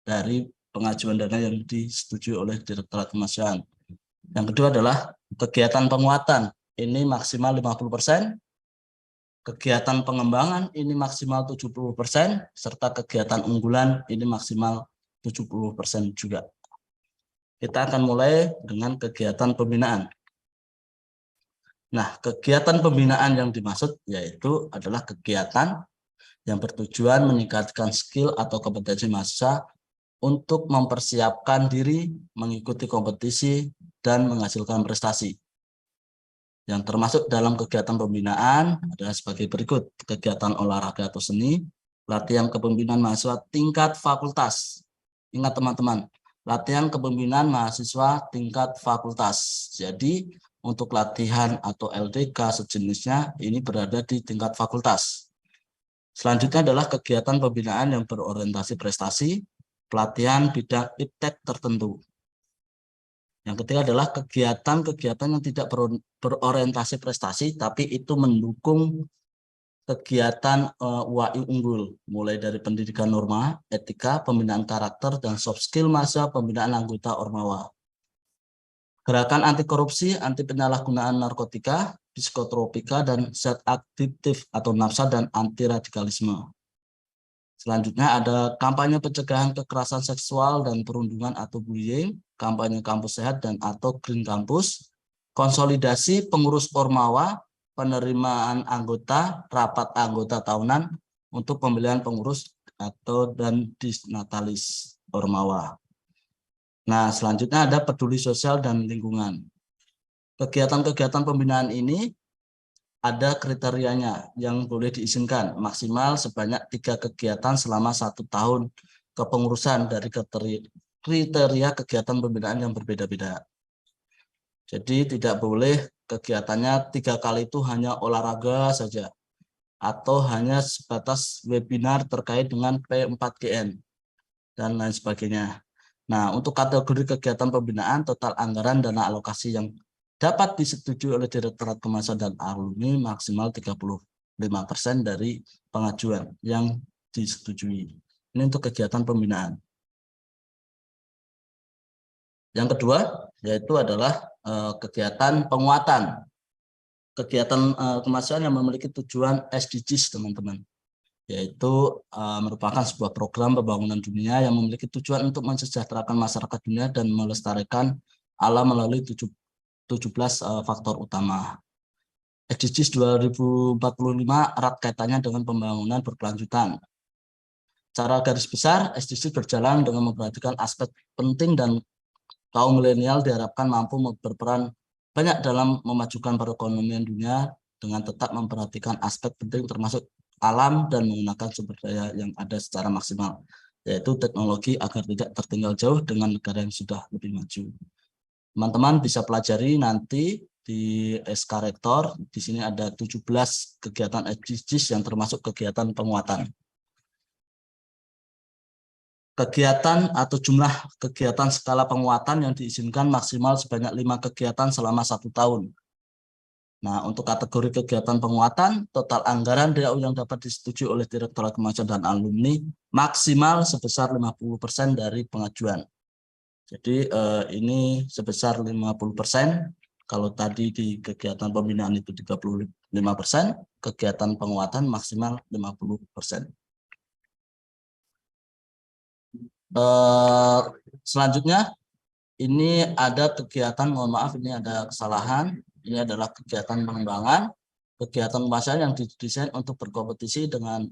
Speaker 4: dari pengajuan dana yang disetujui oleh Direktorat Kemahasiswaan. Yang kedua adalah kegiatan penguatan, ini maksimal 50%, kegiatan pengembangan ini maksimal 70%, serta kegiatan unggulan ini maksimal 70% juga. Kita akan mulai dengan kegiatan pembinaan. Nah, kegiatan pembinaan yang dimaksud yaitu adalah kegiatan yang bertujuan meningkatkan skill atau kompetensi mahasiswa untuk mempersiapkan diri, mengikuti kompetisi, dan menghasilkan prestasi. Yang termasuk dalam kegiatan pembinaan adalah sebagai berikut: kegiatan olahraga atau seni, latihan kepemimpinan mahasiswa tingkat fakultas. Ingat teman-teman, latihan kepemimpinan mahasiswa tingkat fakultas. Jadi untuk latihan atau LDK sejenisnya ini berada di tingkat fakultas. Selanjutnya adalah kegiatan pembinaan yang berorientasi prestasi, pelatihan bidang iptek tertentu. Yang ketiga adalah kegiatan-kegiatan yang tidak berorientasi prestasi, tapi itu mendukung kegiatan UAI unggul, mulai dari pendidikan norma, etika, pembinaan karakter, dan soft skill mahasiswa, pembinaan anggota Ormawa. gerakan anti korupsi, anti penyalahgunaan narkotika, psikotropika, dan zat adiktif atau nafsa, dan anti radikalisme. Selanjutnya ada kampanye pencegahan kekerasan seksual dan perundungan atau bullying, kampanye kampus sehat dan atau Green Campus, konsolidasi pengurus Ormawa, penerimaan anggota, rapat anggota tahunan untuk pemilihan pengurus atau dan disnatalis Ormawa. Nah, selanjutnya ada peduli sosial dan lingkungan. Kegiatan-kegiatan pembinaan ini ada kriterianya yang boleh diizinkan maksimal sebanyak 3 kegiatan selama 1 tahun kepengurusan dari kriteria kegiatan pembinaan yang berbeda-beda. Jadi tidak boleh kegiatannya 3 kali itu hanya olahraga saja atau hanya sebatas webinar terkait dengan P4GN dan lain sebagainya. Nah, untuk kategori kegiatan pembinaan, total anggaran dana alokasi yang dapat disetujui oleh Direktorat Kemahasiswaan dan Alumni maksimal 35% dari pengajuan yang disetujui. Ini untuk kegiatan pembinaan. Yang kedua, yaitu adalah kegiatan penguatan. Kegiatan kemahasiswaan yang memiliki tujuan SDGs, teman-teman. Yaitu merupakan sebuah program pembangunan dunia yang memiliki tujuan untuk mensejahterakan masyarakat dunia dan melestarikan alam melalui 17 faktor utama. SDGs 2045 erat kaitannya dengan pembangunan berkelanjutan. Secara garis besar, SDGs berjalan dengan memperhatikan aspek penting dan kaum milenial diharapkan mampu berperan banyak dalam memajukan perekonomian dunia dengan tetap memperhatikan aspek penting termasuk alam dan menggunakan sumber daya yang ada secara maksimal, yaitu teknologi agar tidak tertinggal jauh dengan negara yang sudah lebih maju. Teman-teman bisa pelajari nanti di SK Rektor, di sini ada 17 kegiatan SDGs yang termasuk kegiatan penguatan. Kegiatan atau jumlah kegiatan skala penguatan yang diizinkan maksimal sebanyak 5 kegiatan selama 1 tahun. Nah, untuk kategori kegiatan penguatan, total anggaran DAU yang dapat disetujui oleh Direktorat Kemahasiswaan dan Alumni maksimal sebesar 50% dari pengajuan. Jadi ini sebesar 50%. Kalau tadi di kegiatan pembinaan itu 35%, kegiatan penguatan maksimal 50%. Selanjutnya, ini ada kegiatan, mohon maaf ini ada kesalahan. Ini adalah kegiatan pengembangan, kegiatan kemahasiswaan yang didesain untuk berkompetisi dengan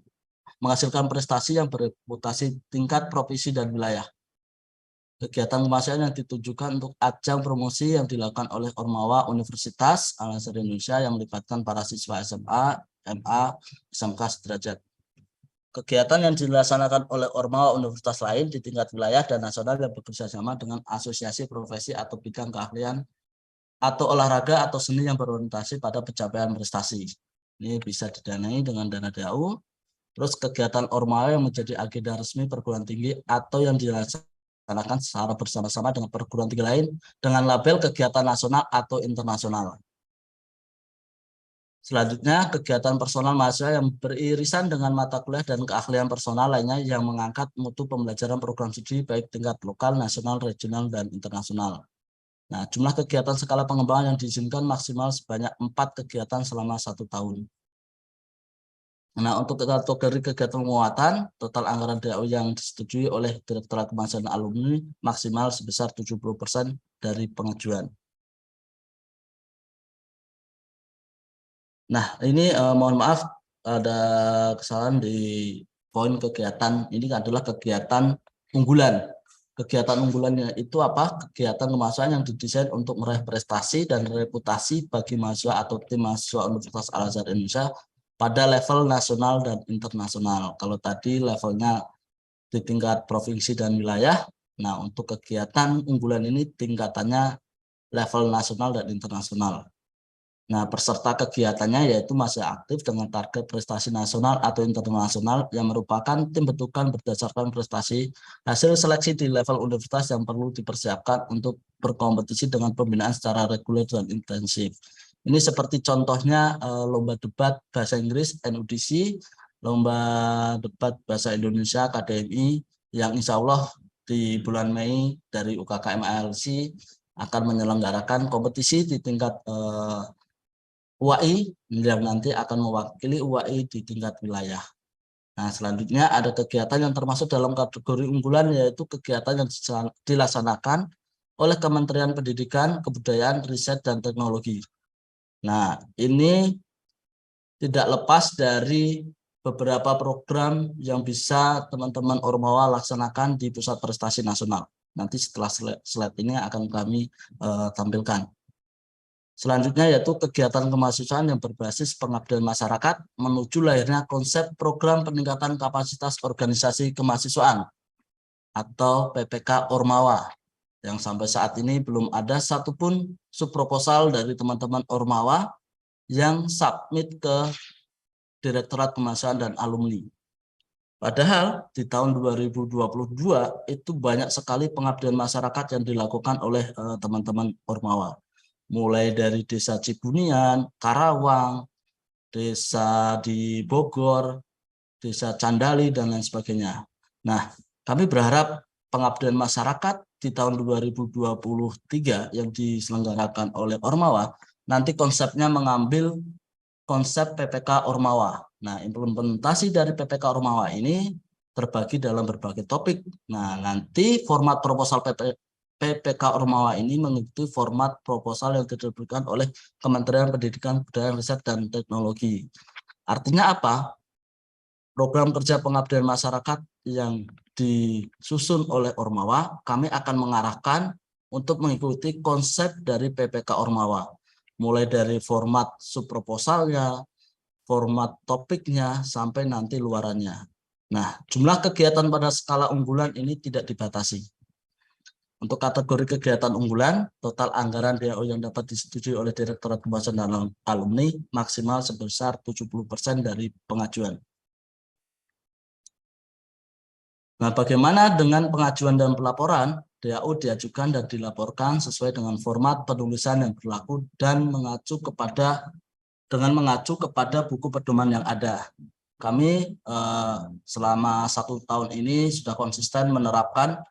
Speaker 4: menghasilkan prestasi yang bereputasi tingkat provinsi dan wilayah. Kegiatan kemahasiswaan yang ditujukan untuk ajang promosi yang dilakukan oleh Ormawa Universitas Al-Azhar Indonesia yang melibatkan para siswa SMA, MA, SMK sederajat. Kegiatan yang dilaksanakan oleh Ormawa Universitas lain di tingkat wilayah dan nasional yang bekerja sama dengan asosiasi profesi atau bidang keahlian atau olahraga atau seni yang berorientasi pada pencapaian prestasi. Ini bisa didanai dengan dana DAU. Terus kegiatan Ormawa yang menjadi agenda resmi perguruan tinggi atau yang dilaksanakan secara bersama-sama dengan perguruan tinggi lain dengan label kegiatan nasional atau internasional. Selanjutnya, kegiatan personal mahasiswa yang beririsan dengan mata kuliah dan keahlian personal lainnya yang mengangkat mutu pembelajaran program studi baik tingkat lokal, nasional, regional, dan internasional. Nah, jumlah kegiatan skala pengembangan yang diizinkan maksimal sebanyak 4 kegiatan selama 1 tahun. Nah, untuk kategori kegiatan penguatan, total anggaran DAU yang disetujui oleh Direktorat Kemahasiswaan dan Alumni maksimal sebesar 70% dari pengajuan. Nah, ini mohon maaf ada kesalahan di poin kegiatan. Ini adalah kegiatan unggulan. Kegiatan unggulannya itu apa? Kegiatan kemahasiswaan yang didesain untuk meraih prestasi dan reputasi bagi mahasiswa atau tim mahasiswa Universitas Al-Azhar Indonesia pada level nasional dan internasional. Kalau tadi levelnya di tingkat provinsi dan wilayah, nah untuk kegiatan unggulan ini tingkatannya level nasional dan internasional. Nah, peserta kegiatannya yaitu masih aktif dengan target prestasi nasional atau internasional yang merupakan tim bentukan berdasarkan prestasi hasil seleksi di level universitas yang perlu dipersiapkan untuk berkompetisi dengan pembinaan secara reguler dan intensif. Ini seperti contohnya lomba debat bahasa Inggris NUDC, lomba debat bahasa Indonesia KDMI yang insya Allah di bulan Mei dari UKKM ALC akan menyelenggarakan kompetisi di tingkat UAI yang nanti akan mewakili UAI di tingkat wilayah. Nah, selanjutnya ada kegiatan yang termasuk dalam kategori unggulan, yaitu kegiatan yang dilaksanakan oleh Kementerian Pendidikan, Kebudayaan, Riset, dan Teknologi. Nah, ini tidak lepas dari beberapa program yang bisa teman-teman Ormawa laksanakan di Pusat Prestasi Nasional. Nanti setelah slide ini akan kami tampilkan. Selanjutnya yaitu kegiatan kemahasiswaan yang berbasis pengabdian masyarakat menuju lahirnya konsep program peningkatan kapasitas organisasi kemahasiswaan atau PPK Ormawa, yang sampai saat ini belum ada satupun subproposal dari teman-teman Ormawa yang submit ke Direktorat Kemahasiswaan dan Alumni. Padahal di tahun 2022 itu banyak sekali pengabdian masyarakat yang dilakukan oleh teman-teman Ormawa. Mulai dari Desa Cibunian, Karawang, desa di Bogor, Desa Candali, dan lain sebagainya. Nah, kami berharap pengabdian masyarakat di tahun 2023 yang diselenggarakan oleh Ormawa, nanti konsepnya mengambil konsep PPK Ormawa. Nah, implementasi dari PPK Ormawa ini terbagi dalam berbagai topik. Nah, nanti format proposal PPK Ormawa ini mengikuti format proposal yang diterbitkan oleh Kementerian Pendidikan, Kebudayaan, Riset, dan Teknologi. Artinya apa? Program kerja pengabdian masyarakat yang disusun oleh Ormawa, kami akan mengarahkan untuk mengikuti konsep dari PPK Ormawa. Mulai dari format subproposalnya, format topiknya, sampai nanti luarannya. Nah, jumlah kegiatan pada skala unggulan ini tidak dibatasi. Untuk kategori kegiatan unggulan, total anggaran DAO yang dapat disetujui oleh Direktorat Kemahasiswaan dan Alumni maksimal sebesar 70% dari pengajuan. Nah, bagaimana dengan pengajuan dan pelaporan? DAO diajukan dan dilaporkan sesuai dengan format penulisan yang berlaku dan mengacu kepada buku pedoman yang ada. Kami selama 1 tahun ini sudah konsisten menerapkan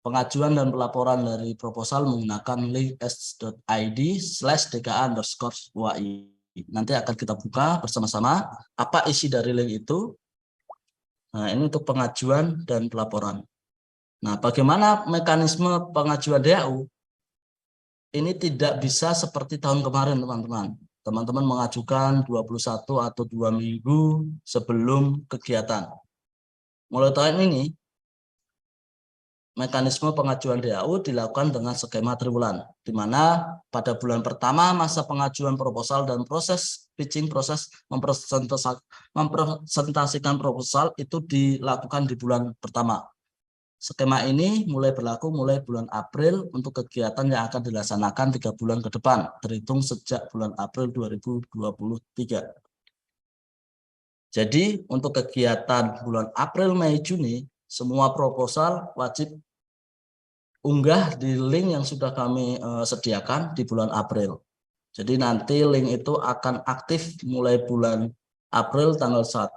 Speaker 4: pengajuan dan pelaporan dari proposal menggunakan link s.id/dka_UAI. Nanti akan kita buka bersama-sama apa isi dari link itu. Nah, ini untuk pengajuan dan pelaporan. Nah, bagaimana mekanisme pengajuan DAU? Ini tidak bisa seperti tahun kemarin, teman-teman. Teman-teman mengajukan 21 atau 2 minggu sebelum kegiatan. Mulai tahun ini, mekanisme pengajuan DAU dilakukan dengan skema triwulan, di mana pada bulan pertama masa pengajuan proposal dan proses pitching, proses mempresentasikan proposal itu dilakukan di bulan pertama. Skema ini mulai berlaku mulai bulan April untuk kegiatan yang akan dilaksanakan 3 bulan ke depan, terhitung sejak bulan April 2023. Jadi untuk kegiatan bulan April, Mei, Juni, semua proposal wajib unggah di link yang sudah kami sediakan di bulan April. Jadi nanti link itu akan aktif mulai bulan April tanggal 1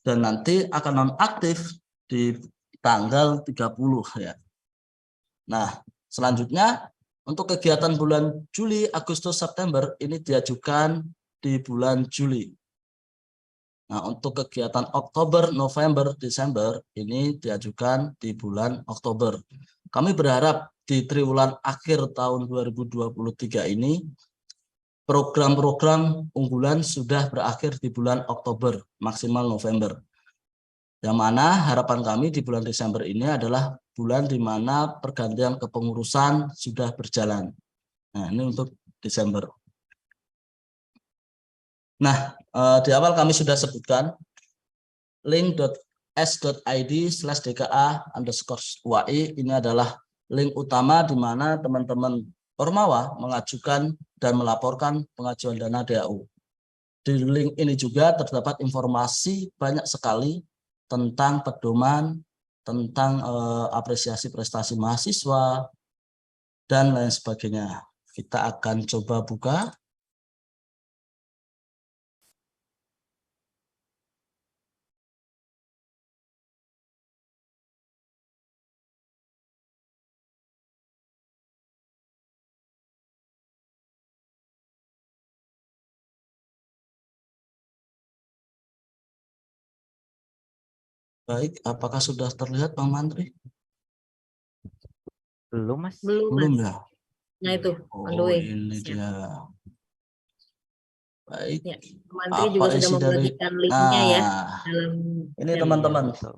Speaker 4: dan nanti akan nonaktif di tanggal 30 ya. Nah, selanjutnya untuk kegiatan bulan Juli, Agustus, September ini diajukan di bulan Juli. Nah, untuk kegiatan Oktober, November, Desember ini diajukan di bulan Oktober. Kami berharap di triwulan akhir tahun 2023 ini program-program unggulan sudah berakhir di bulan Oktober, maksimal November. Yang mana harapan kami di bulan Desember ini adalah bulan di mana pergantian kepengurusan sudah berjalan. Nah, ini untuk Desember. Nah, di awal kami sudah sebutkan link.s.id/dka_UAI ini adalah link utama di mana teman-teman Ormawa mengajukan dan melaporkan pengajuan dana DAU. Di link ini juga terdapat informasi banyak sekali tentang pedoman, tentang apresiasi prestasi mahasiswa, dan lain sebagainya. Kita akan coba buka. Baik, apakah sudah terlihat Bang Mantri?
Speaker 1: Belum, Mas.
Speaker 2: Belum,
Speaker 4: Belum
Speaker 2: Mas.
Speaker 4: ya?
Speaker 2: Nah itu, on the
Speaker 4: Oh,
Speaker 2: way.
Speaker 4: ini
Speaker 2: Siap.
Speaker 4: dia. Baik.
Speaker 2: Ya, Menteri
Speaker 4: Apa
Speaker 2: juga sudah
Speaker 4: isi dari
Speaker 2: membagikan linknya ya dalam
Speaker 4: ini
Speaker 2: chat.
Speaker 4: teman-teman,
Speaker 1: Betul.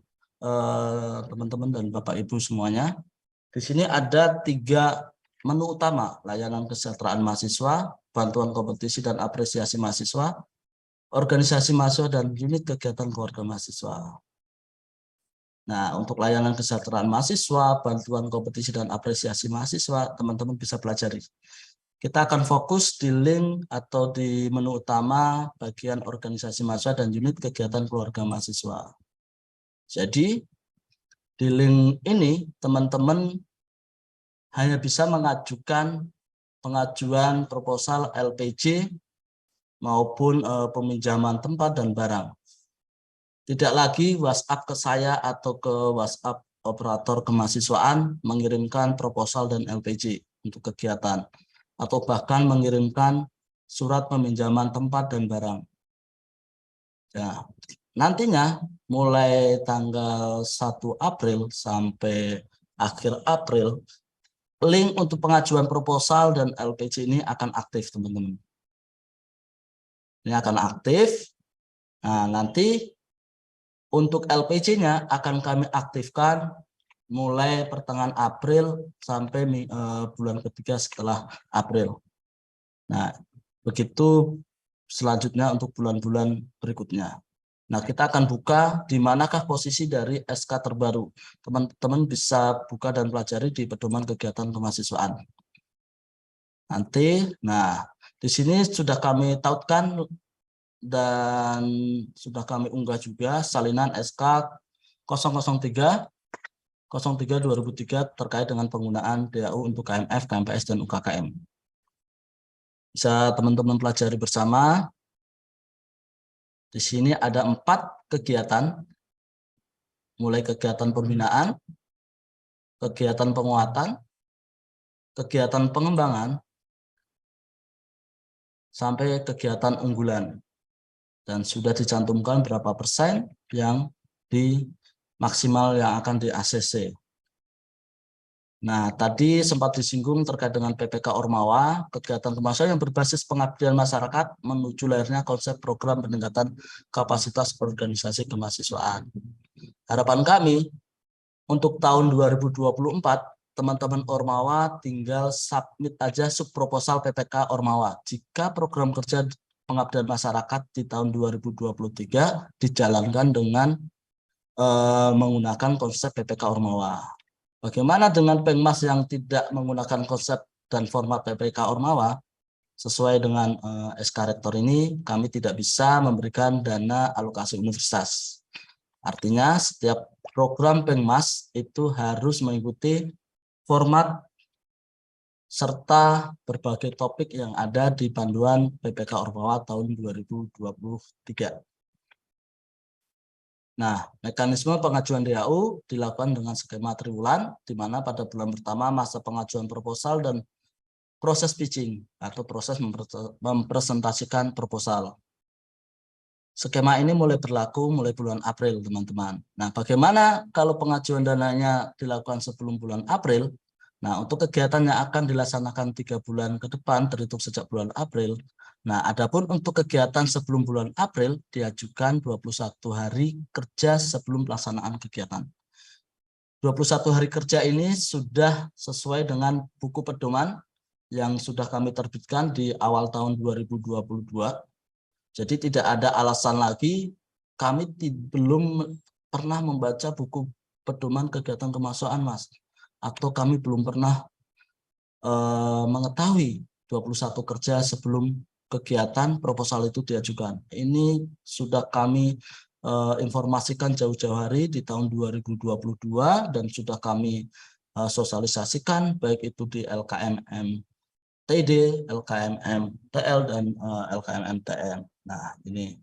Speaker 4: teman-teman dan Bapak Ibu semuanya. Di sini ada 3 menu utama: layanan kesejahteraan mahasiswa, bantuan kompetisi dan apresiasi mahasiswa, organisasi mahasiswa, dan unit kegiatan keluarga mahasiswa. Nah, untuk layanan kesejahteraan mahasiswa, bantuan kompetisi dan apresiasi mahasiswa, teman-teman bisa pelajari. Kita akan fokus di link atau di menu utama bagian organisasi mahasiswa dan unit kegiatan keluarga mahasiswa. Jadi, di link ini teman-teman hanya bisa mengajukan pengajuan proposal LPJ maupun peminjaman tempat dan barang. Tidak lagi WhatsApp ke saya atau ke WhatsApp operator kemahasiswaan mengirimkan proposal dan LPJ untuk kegiatan, atau bahkan mengirimkan surat peminjaman tempat dan barang. Ya, nantinya mulai tanggal 1 April sampai akhir April, link untuk pengajuan proposal dan LPJ ini akan aktif, teman-teman. Ini akan aktif. Nah, nanti untuk LPJ-nya akan kami aktifkan mulai pertengahan April sampai bulan ketiga setelah April. Nah, begitu selanjutnya untuk bulan-bulan berikutnya. Nah, kita akan buka di manakah posisi dari SK terbaru. Teman-teman bisa buka dan pelajari di pedoman kegiatan kemahasiswaan. Nanti, nah, di sini sudah kami tautkan dan sudah kami unggah juga salinan SK 003 03/2003 terkait dengan penggunaan DAU untuk KMF, KMPS, dan UKKM. Bisa teman-teman pelajari bersama. Di sini ada 4 kegiatan, mulai kegiatan pembinaan, kegiatan penguatan, kegiatan pengembangan, sampai kegiatan unggulan. Dan sudah dicantumkan berapa persen yang di maksimal yang akan di ACC. Nah, tadi sempat disinggung terkait dengan PPK Ormawa, kegiatan kemahasiswaan yang berbasis pengabdian masyarakat menuju lahirnya konsep program peningkatan kapasitas organisasi kemahasiswaan. Harapan kami untuk tahun 2024, teman-teman Ormawa tinggal submit aja subproposal PPK Ormawa. Jika program kerja pengabdian masyarakat di tahun 2023 dijalankan dengan menggunakan konsep PPK Ormawa. Bagaimana dengan Pengmas yang tidak menggunakan konsep dan format PPK Ormawa? Sesuai dengan SK Rektor ini, kami tidak bisa memberikan dana alokasi universitas. Artinya setiap program Pengmas itu harus mengikuti format serta berbagai topik yang ada di panduan PPK Ormawa tahun 2023. Nah, mekanisme pengajuan DAU dilakukan dengan skema triwulan, di mana pada bulan pertama masa pengajuan proposal dan proses pitching atau proses mempresentasikan proposal. Skema ini mulai berlaku mulai bulan April, teman-teman. Nah, bagaimana kalau pengajuan dananya dilakukan sebelum bulan April? Nah, untuk kegiatan yang akan dilaksanakan 3 bulan ke depan terhitung sejak bulan April. Nah, adapun untuk kegiatan sebelum bulan April diajukan 21 hari kerja sebelum pelaksanaan kegiatan. 21 hari kerja ini sudah sesuai dengan buku pedoman yang sudah kami terbitkan di awal tahun 2022. Jadi tidak ada alasan lagi kami belum pernah membaca buku pedoman kegiatan kemahasiswaan, Mas. Atau kami belum pernah mengetahui 21 kerja sebelum kegiatan proposal itu diajukan. Ini sudah kami informasikan jauh-jauh hari di tahun 2022 dan sudah kami sosialisasikan baik itu di LKMM TD, LKMM TL, dan LKMM TM. Nah, ini.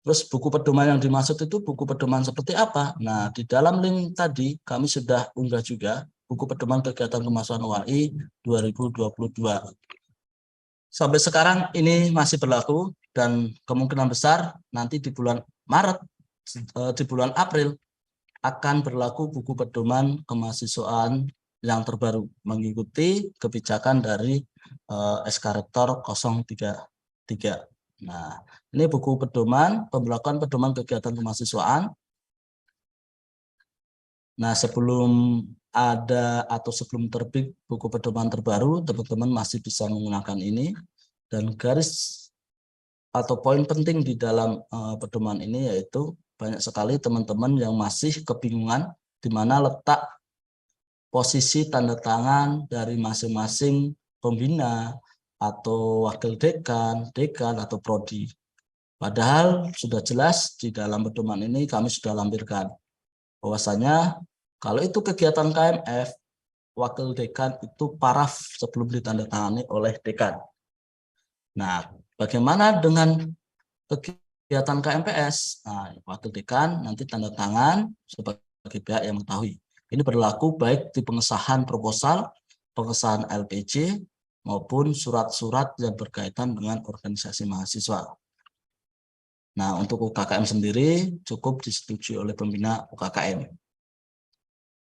Speaker 4: Terus buku pedoman yang dimaksud itu buku pedoman seperti apa? Nah, di dalam link tadi kami sudah unggah juga buku pedoman kegiatan kemahasiswaan UAI 2022. Sampai sekarang ini masih berlaku dan kemungkinan besar nanti di bulan Maret, di bulan April akan berlaku buku pedoman kemahasiswaan yang terbaru mengikuti kebijakan dari SK Rektor 033. Nah, ini buku pedoman, pemberlakuan pedoman kegiatan kemahasiswaan. Nah, sebelum ada atau sebelum terbit buku pedoman terbaru, teman-teman masih bisa menggunakan ini. Dan garis atau poin penting di dalam pedoman ini yaitu banyak sekali teman-teman yang masih kebingungan di mana letak posisi tanda tangan dari masing-masing pembina atau wakil dekan, dekan atau prodi. Padahal sudah jelas di dalam pedoman ini kami sudah lampirkan bahwasanya kalau itu kegiatan KMF, wakil dekan itu paraf sebelum ditandatangani oleh dekan. Nah, bagaimana dengan kegiatan KMPS? Nah, wakil dekan nanti tanda tangan sebagai pihak yang mengetahui. Ini berlaku baik di pengesahan proposal, pengesahan LPJ, maupun surat-surat yang berkaitan dengan organisasi mahasiswa. Nah, untuk UKKM sendiri cukup disetujui oleh pembina UKKM.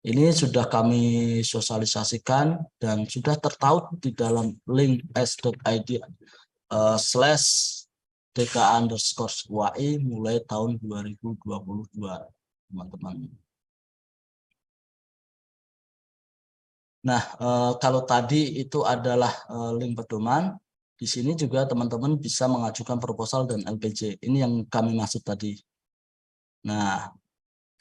Speaker 4: Ini sudah kami sosialisasikan dan sudah tertaut di dalam link s.id/dk_UAI mulai tahun 2022, teman-teman. Nah, kalau tadi itu adalah link pedoman, di sini juga teman-teman bisa mengajukan proposal dan LPJ. Ini yang kami maksud tadi. Nah,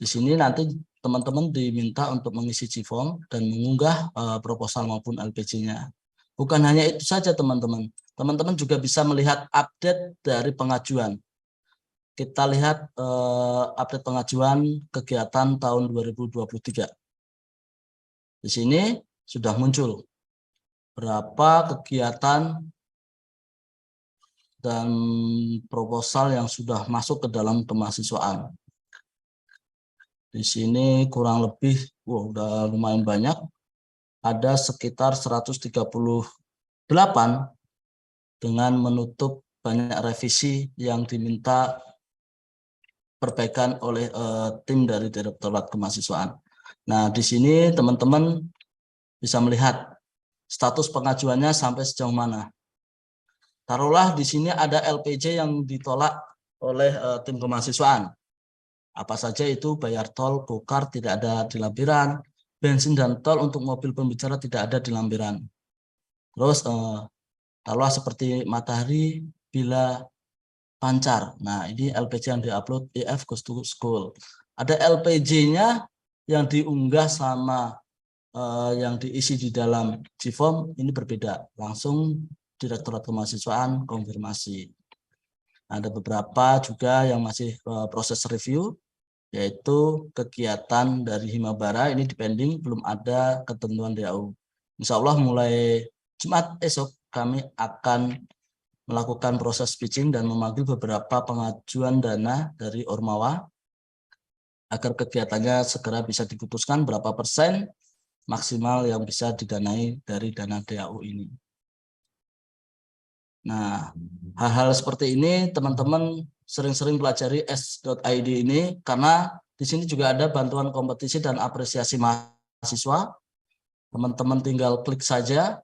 Speaker 4: di sini nanti teman-teman diminta untuk mengisi G-form dan mengunggah proposal maupun LPJ-nya. Bukan hanya itu saja teman-teman. Teman-teman juga bisa melihat update dari pengajuan. Kita lihat update pengajuan kegiatan tahun 2023. Di sini sudah muncul berapa kegiatan dan proposal yang sudah masuk ke dalam kemahasiswaan. Di sini kurang lebih, udah lumayan banyak, ada sekitar 138 dengan menutup banyak revisi yang diminta perbaikan oleh tim dari Direktorat Kemahasiswaan. Nah, di sini teman-teman bisa melihat status pengajuannya sampai sejauh mana. Taruhlah di sini ada LPJ yang ditolak oleh tim kemahasiswaan. Apa saja itu? Bayar tol, go-kart tidak ada di lampiran, bensin dan tol untuk mobil pembicara tidak ada di lampiran. Terus taruhlah seperti Matahari Bila Pancar. Nah, ini LPJ yang diupload EF Goes to School. Ada LPJ-nya yang diunggah sama yang diisi di dalam G-form ini berbeda. Langsung Direktorat Kemahasiswaan konfirmasi. Ada beberapa juga yang masih proses review, yaitu kegiatan dari Himabara ini dipending, belum ada ketentuan DAU. Insya Allah mulai Jumat esok kami akan melakukan proses pitching dan memanggil beberapa pengajuan dana dari Ormawa agar kegiatannya segera bisa diputuskan berapa persen maksimal yang bisa didanai dari dana DAU ini. Nah, hal-hal seperti ini teman-teman sering-sering pelajari s.id ini karena di sini juga ada bantuan kompetisi dan apresiasi mahasiswa. Teman-teman tinggal klik saja.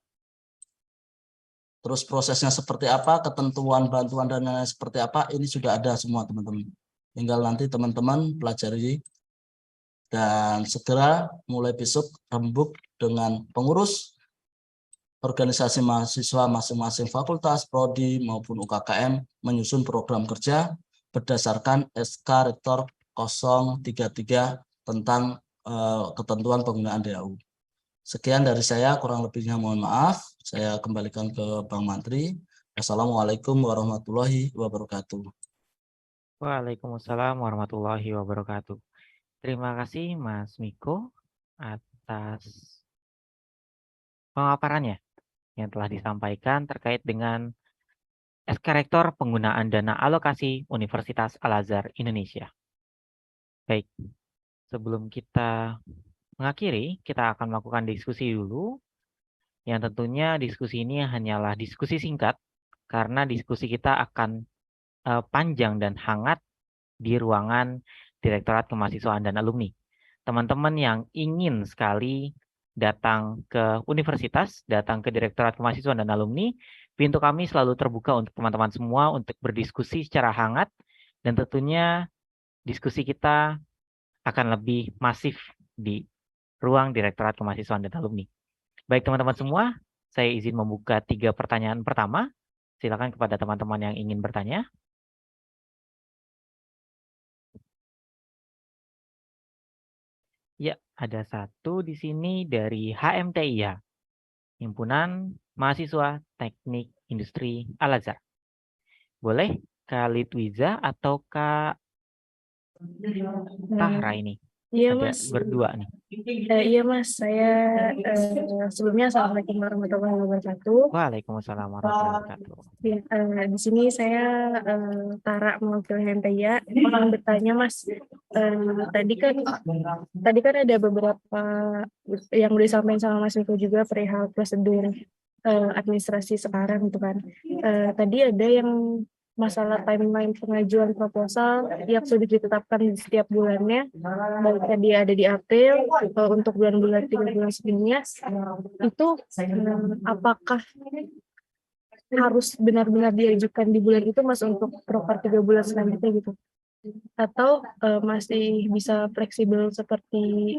Speaker 4: Terus prosesnya seperti apa, ketentuan bantuan dana seperti apa, ini sudah ada semua teman-teman. Tinggal nanti teman-teman pelajari dan segera mulai besok rembuk dengan pengurus organisasi mahasiswa masing-masing fakultas, prodi maupun UKKM menyusun program kerja berdasarkan SK Rektor 033 tentang ketentuan penggunaan DAU. Sekian dari saya, kurang lebihnya mohon maaf. Saya kembalikan ke Bang Mantri. Assalamualaikum warahmatullahi wabarakatuh.
Speaker 1: Waalaikumsalam warahmatullahi wabarakatuh. Terima kasih Mas Miko atas pemaparannya yang telah disampaikan terkait dengan SK Rektor penggunaan dana alokasi Universitas Al-Azhar Indonesia. Baik, sebelum kita mengakhiri, kita akan melakukan diskusi dulu. Yang tentunya diskusi ini hanyalah diskusi singkat, karena diskusi kita akan panjang dan hangat di ruangan Direktorat Kemahasiswaan dan Alumni. teman-teman yang ingin sekali datang ke universitas, datang ke Direktorat Kemahasiswaan dan Alumni, pintu kami selalu terbuka untuk teman-teman semua untuk berdiskusi secara hangat, dan tentunya diskusi kita akan lebih masif di ruang Direktorat Kemahasiswaan dan Alumni. Baik teman-teman semua, saya izin membuka 3 pertanyaan pertama. Silakan kepada teman-teman yang ingin bertanya. Ya, ada satu di sini dari HMTIA, Himpunan Mahasiswa Teknik Industri Al-Azhar. Boleh Kak Litwiza atau Kak Tahra ini?
Speaker 5: Iya
Speaker 1: Ada
Speaker 5: Mas.
Speaker 1: berdua nih.
Speaker 5: Iya Mas, saya sebelumnya Assalamualaikum warahmatullahi wabarakatuh.
Speaker 1: Waalaikumsalam warahmatullahi wabarakatuh.
Speaker 5: Ya, di sini saya Tara mewakili HMTIA. Mau bertanya Mas, tadi kan ada beberapa yang udah disampaikan sama Mas Miko juga perihal prosedur administrasi sekarang gitu kan. Tadi ada yang masalah timeline pengajuan proposal yang sudah ditetapkan di setiap bulannya, baik tadi ada di April untuk bulan-bulan 3 bulan sebelumnya, itu apakah harus benar-benar diajukan di bulan itu Mas untuk proker 3 bulan selanjutnya gitu? Atau masih bisa fleksibel seperti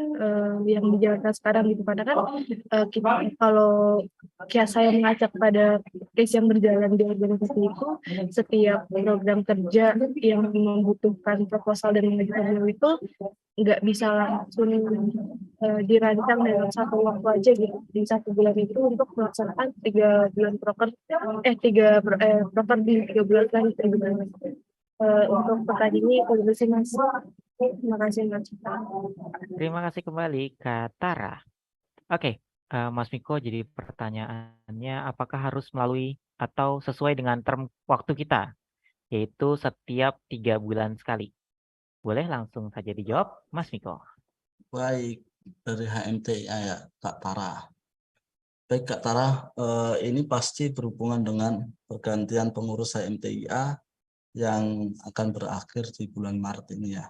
Speaker 5: yang dijalankan sekarang gitu, karena kan kita kalau kayak saya mengacak pada case yang berjalan di organisasi itu, setiap program kerja yang membutuhkan proposal dan mengajukan itu nggak bisa langsung dirancang dalam satu waktu aja gitu di 1 bulan itu untuk melaksanakan 3 bulan proker proker di 3 bulan selanjutnya gitu. Untuk pertanyaan ini terima kasih Mas. Terima kasih Mas.
Speaker 1: Terima kasih kembali Kak Tara. Oke, Mas Miko, jadi pertanyaannya apakah harus melalui atau sesuai dengan term waktu kita, yaitu setiap 3 bulan sekali? Boleh langsung saja dijawab, Mas Miko.
Speaker 4: Baik, dari HMTIA ya, Kak Tara. Baik Kak Tara, ini pasti berhubungan dengan pergantian pengurus HMTIA yang akan berakhir di bulan Maret ini ya.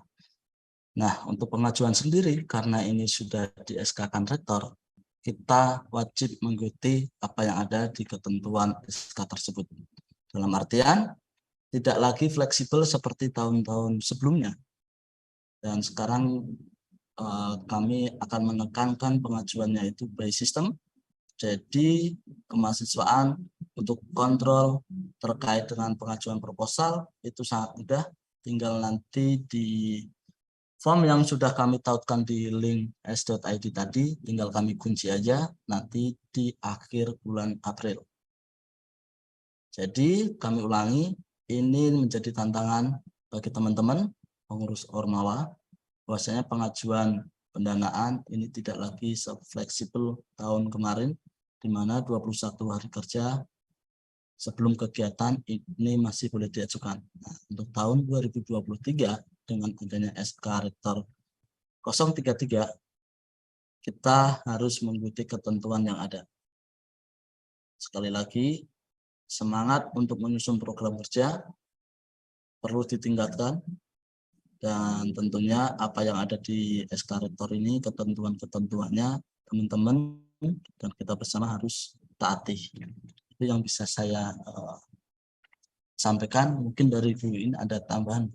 Speaker 4: Nah, untuk pengajuan sendiri, karena ini sudah di SK-kan rektor, kita wajib mengikuti apa yang ada di ketentuan SK tersebut. Dalam artian, tidak lagi fleksibel seperti tahun-tahun sebelumnya. Dan sekarang kami akan menekankan pengajuannya itu by system. Jadi kemahasiswaan untuk kontrol terkait dengan pengajuan proposal itu sangat mudah. Tinggal nanti di form yang sudah kami tautkan di link s.id tadi, tinggal kami kunci aja nanti di akhir bulan April. Jadi kami ulangi, ini menjadi tantangan bagi teman-teman pengurus Ormawa, bahwasanya pengajuan pendanaan ini tidak lagi se-fleksibel tahun kemarin, di mana 21 hari kerja sebelum kegiatan ini masih boleh diajukan. Nah, untuk tahun 2023 dengan adanya SK Rektor 033, kita harus mengikuti ketentuan yang ada. Sekali lagi, semangat untuk menyusun program kerja perlu ditingkatkan, dan tentunya apa yang ada di SK Rektor ini, ketentuan-ketentuannya teman-teman dan kita bersama harus taati. Itu yang bisa saya sampaikan. Mungkin dari Bu ini ada tambahan.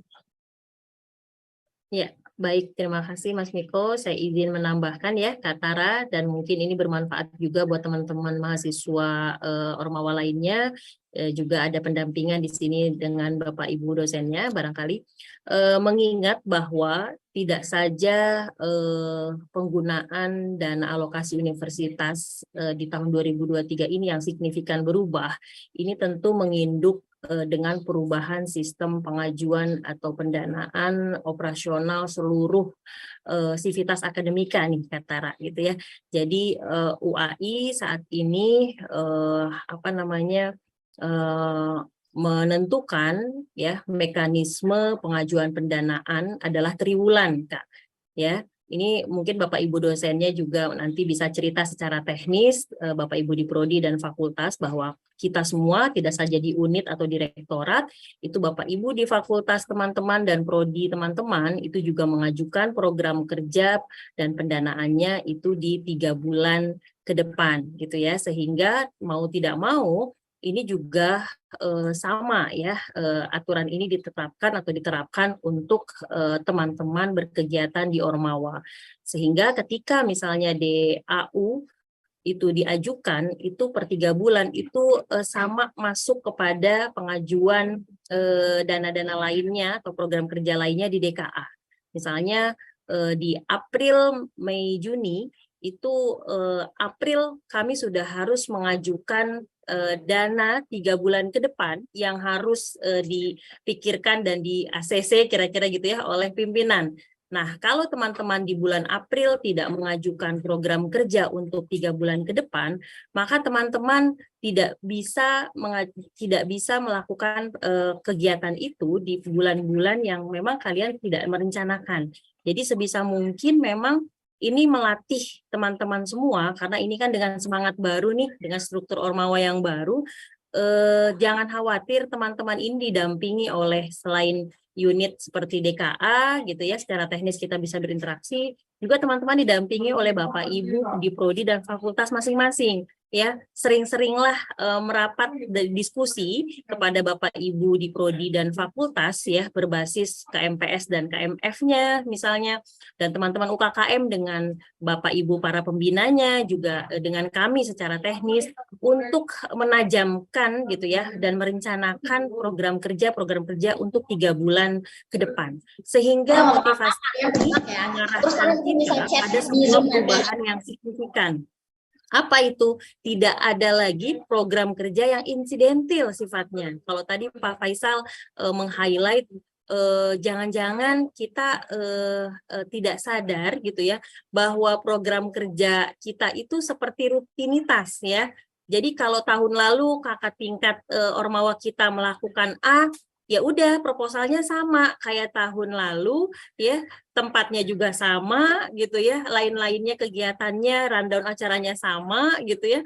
Speaker 2: Ya, baik, terima kasih Mas Miko. Saya izin menambahkan ya, Kak Tara, dan mungkin ini bermanfaat juga buat teman-teman mahasiswa Ormawa lainnya. Juga ada pendampingan di sini dengan Bapak Ibu dosennya, barangkali. Mengingat bahwa tidak saja penggunaan dana alokasi universitas di tahun 2023 ini yang signifikan berubah, ini tentu menginduk dengan perubahan sistem pengajuan atau pendanaan operasional seluruh sivitas akademika nih Kak Tara gitu ya. Jadi UAI saat ini menentukan ya mekanisme pengajuan pendanaan adalah triwulan Kak ya. Ini mungkin Bapak Ibu dosennya juga nanti bisa cerita secara teknis, Bapak Ibu di prodi dan fakultas, bahwa kita semua tidak saja di unit atau direktorat, itu Bapak Ibu di fakultas teman-teman dan prodi teman-teman itu juga mengajukan program kerja dan pendanaannya itu di 3 bulan ke depan gitu ya, sehingga mau tidak mau ini juga sama ya, aturan ini ditetapkan atau diterapkan untuk teman-teman berkegiatan di Ormawa. Sehingga ketika misalnya DAU itu diajukan, itu per 3 bulan itu sama masuk kepada pengajuan dana-dana lainnya atau program kerja lainnya di DKA. Misalnya di April, Mei, Juni, itu April kami sudah harus mengajukan dana 3 bulan ke depan yang harus dipikirkan dan di ACC kira-kira gitu ya oleh pimpinan. Nah, kalau teman-teman di bulan April tidak mengajukan program kerja untuk 3 bulan ke depan, maka teman-teman tidak bisa melakukan kegiatan itu di bulan-bulan yang memang kalian tidak merencanakan. Jadi sebisa mungkin memang ini melatih teman-teman semua, karena ini kan dengan semangat baru nih, dengan struktur Ormawa yang baru, jangan khawatir teman-teman ini didampingi oleh selain unit seperti DKA gitu ya, secara teknis kita bisa berinteraksi, juga teman-teman didampingi oleh Bapak Ibu di prodi dan fakultas masing-masing ya. Sering-seringlah merapat diskusi kepada Bapak Ibu di prodi dan fakultas ya, berbasis KMPS dan KMF-nya misalnya, dan teman-teman UKKM dengan Bapak Ibu para pembinanya, juga dengan kami secara teknis untuk menajamkan gitu ya dan merencanakan program kerja untuk 3 bulan ke depan, sehingga motivasi ini mengarahkan kita pada sebuah perubahan yang signifikan. Apa itu? Tidak ada lagi program kerja yang insidentil sifatnya. Kalau tadi Pak Faisal meng-highlight jangan-jangan kita tidak sadar gitu ya, bahwa program kerja kita itu seperti rutinitas ya. Jadi kalau tahun lalu kakak tingkat Ormawa kita melakukan A, ya udah proposalnya sama kayak tahun lalu ya, tempatnya juga sama gitu ya, lain-lainnya kegiatannya, rundown acaranya sama gitu ya.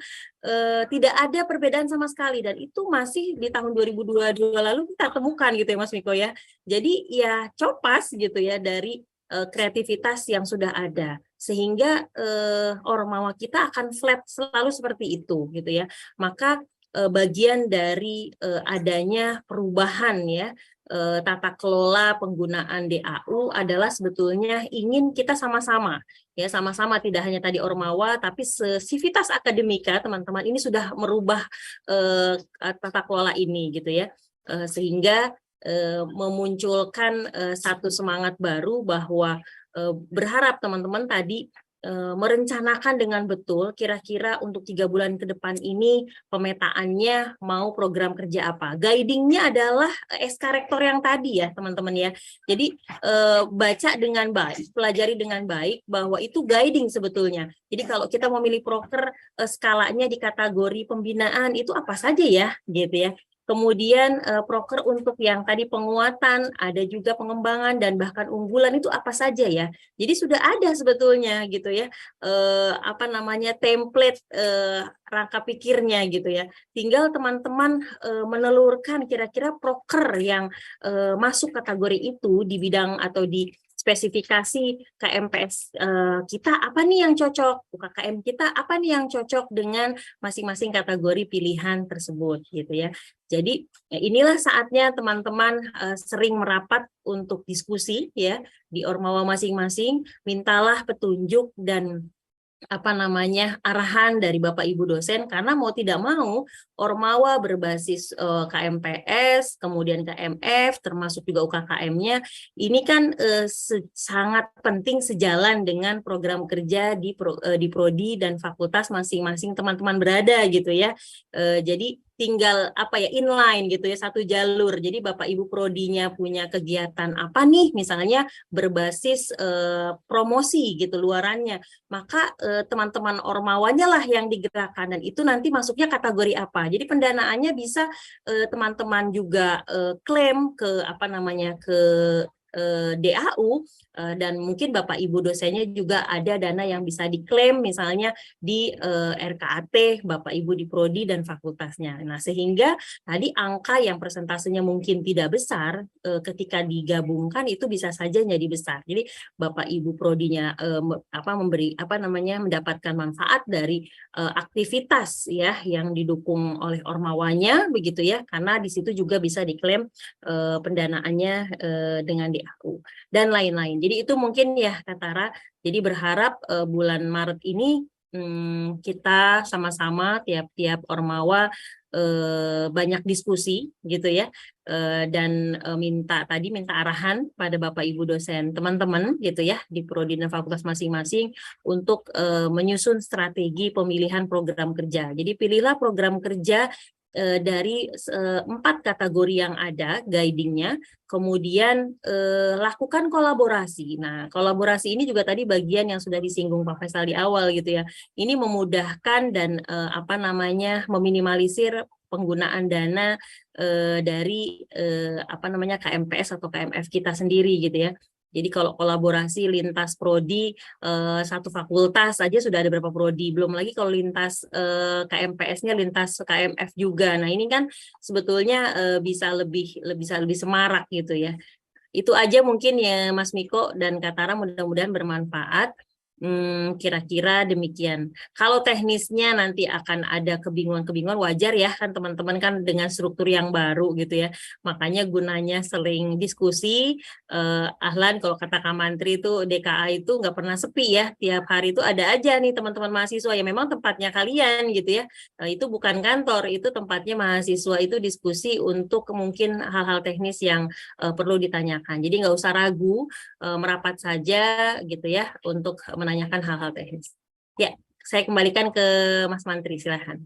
Speaker 2: Tidak ada perbedaan sama sekali, dan itu masih di tahun 2022 lalu kita temukan gitu ya Mas Miko ya. Jadi ya copas gitu ya dari kreativitas yang sudah ada, sehingga Ormawa kita akan flat selalu seperti itu gitu ya. Maka bagian dari adanya perubahan ya tata kelola penggunaan DAU adalah sebetulnya ingin kita sama-sama ya, sama-sama, tidak hanya tadi Ormawa tapi Sivitas Akademika teman-teman ini sudah merubah tata kelola ini gitu ya, sehingga memunculkan satu semangat baru bahwa berharap teman-teman tadi merencanakan dengan betul kira-kira untuk 3 bulan ke depan ini pemetaannya mau program kerja apa. Guidingnya adalah SK Rektor yang tadi ya teman-teman ya. Jadi baca dengan baik, pelajari dengan baik bahwa itu guiding sebetulnya. Jadi kalau kita memilih proker skalanya di kategori pembinaan itu apa saja ya gitu ya. Kemudian proker untuk yang tadi penguatan, ada juga pengembangan dan bahkan unggulan itu apa saja ya. Jadi sudah ada sebetulnya gitu ya, template rangka pikirnya gitu ya. Tinggal teman-teman menelurkan kira-kira proker yang masuk kategori itu di bidang atau di spesifikasi KMPS kita apa nih yang cocok, UKKM kita apa nih yang cocok dengan masing-masing kategori pilihan tersebut gitu ya. Jadi inilah saatnya teman-teman sering merapat untuk diskusi ya di Ormawa masing-masing, mintalah petunjuk dan arahan dari Bapak Ibu dosen, karena mau tidak mau Ormawa berbasis KMPS, kemudian KMF, termasuk juga UKKM-nya, ini kan sangat penting sejalan dengan program kerja di prodi dan fakultas masing-masing teman-teman berada gitu ya. Jadi tinggal inline gitu ya, satu jalur. Jadi Bapak Ibu prodinya punya kegiatan apa nih, misalnya berbasis promosi gitu luarannya, maka teman-teman Ormawanya lah yang digerakkan, dan itu nanti masuknya kategori apa. Jadi pendanaannya bisa teman-teman juga klaim ke DAU, dan mungkin Bapak Ibu dosennya juga ada dana yang bisa diklaim misalnya di RKAT, Bapak Ibu di prodi dan fakultasnya. Nah, sehingga tadi angka yang persentasenya mungkin tidak besar ketika digabungkan itu bisa saja jadi besar. Jadi Bapak Ibu prodinya mendapatkan manfaat dari aktivitas ya yang didukung oleh ormawanya begitu ya, karena di situ juga bisa diklaim pendanaannya dengan DAU dan lain-lain. Jadi itu mungkin ya Kak Tara. Jadi berharap bulan Maret ini kita sama-sama tiap-tiap ormawa banyak diskusi gitu ya, dan minta arahan pada Bapak Ibu dosen teman-teman gitu ya di prodi dan fakultas masing-masing untuk menyusun strategi pemilihan program kerja. Jadi pilihlah program kerja dari 4 kategori yang ada guidingnya, kemudian lakukan kolaborasi. Nah, kolaborasi ini juga tadi bagian yang sudah disinggung Pak Faisal di awal gitu ya. Ini memudahkan dan meminimalisir penggunaan dana dari KMPS atau KMF kita sendiri gitu ya. Jadi kalau kolaborasi lintas prodi satu fakultas saja sudah ada berapa prodi, belum lagi kalau lintas KMPS-nya lintas KMF juga. Nah, ini kan sebetulnya bisa lebih semarak gitu ya. Itu aja mungkin ya Mas Miko dan Kak Tara, mudah-mudahan bermanfaat. Kira-kira demikian. Kalau teknisnya nanti akan ada kebingungan-kebingungan, wajar ya kan teman-teman kan dengan struktur yang baru gitu ya. Makanya gunanya sering diskusi. Ahlan kalau kata Kak Mantri itu DKA itu nggak pernah sepi ya. Tiap hari itu ada aja nih teman-teman mahasiswa yang memang tempatnya kalian gitu ya. Itu bukan kantor, itu tempatnya mahasiswa itu diskusi untuk mungkin hal-hal teknis yang perlu ditanyakan. Jadi nggak usah ragu, merapat saja gitu ya untuk menanyakan hal-hal teknis. Ya, saya kembalikan ke Mas Mantri, silahkan.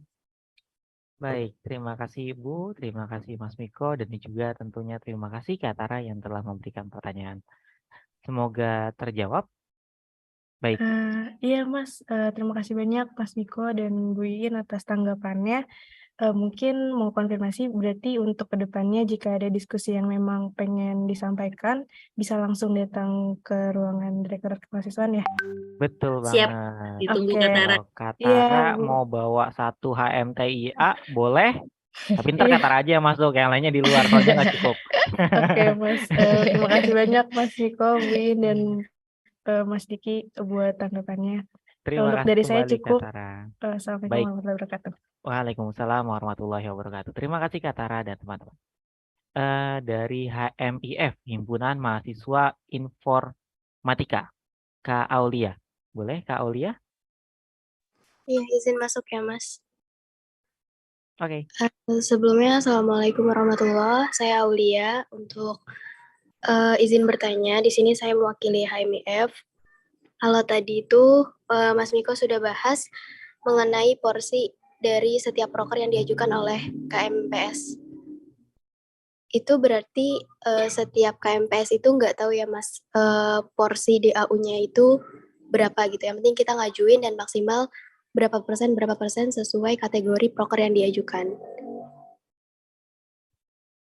Speaker 1: Baik, terima kasih Ibu, terima kasih Mas Miko, dan juga tentunya terima kasih Kak Tara yang telah memberikan pertanyaan. Semoga terjawab. Baik.
Speaker 5: Iya Mas, terima kasih banyak Mas Miko dan Bu Iin atas tanggapannya. Mungkin mau konfirmasi berarti untuk kedepannya jika ada diskusi yang memang pengen disampaikan bisa langsung datang ke ruangan Direktorat Kemahasiswaan ya?
Speaker 1: Betul
Speaker 2: Siap,
Speaker 1: banget.
Speaker 2: ditunggu
Speaker 5: Oke.
Speaker 2: Kak Tara.
Speaker 1: Kalau Kak
Speaker 5: Iya,
Speaker 1: Tara
Speaker 5: Bu.
Speaker 1: mau bawa 1 HMTIA boleh, tapi ntar
Speaker 5: Iya.
Speaker 1: Kak Tara aja yang masuk, yang lainnya di luar, soalnya nggak cukup.
Speaker 5: Oke Mas, terima kasih banyak Mas Miko, Bu Iin, dan Mas Diki buat tanggapannya.
Speaker 1: Terima
Speaker 5: Untuk
Speaker 1: kasih
Speaker 5: dari saya
Speaker 1: kembali Kak
Speaker 5: cukup.
Speaker 1: Tara.
Speaker 5: Assalamualaikum
Speaker 1: Baik.
Speaker 5: warahmatullahi wabarakatuh.
Speaker 1: Waalaikumsalam warahmatullahi wabarakatuh. Terima kasih Kak Tara dan teman-teman. Dari HMIF, Himpunan Mahasiswa Informatika, Kak Aulia. Boleh Kak Aulia?
Speaker 6: Iya, izin masuk ya, Mas.
Speaker 1: Oke.
Speaker 6: Sebelumnya, Assalamualaikum warahmatullahi wabarakatuh. Saya Aulia. Untuk izin bertanya, di sini saya mewakili HMIF. Kalau tadi itu Mas Miko sudah bahas mengenai porsi dari setiap proker yang diajukan oleh KMPS. Itu berarti setiap KMPS itu nggak tahu ya Mas, porsi DAU-nya itu berapa gitu. Yang penting kita ngajuin dan maksimal berapa persen sesuai kategori proker yang diajukan.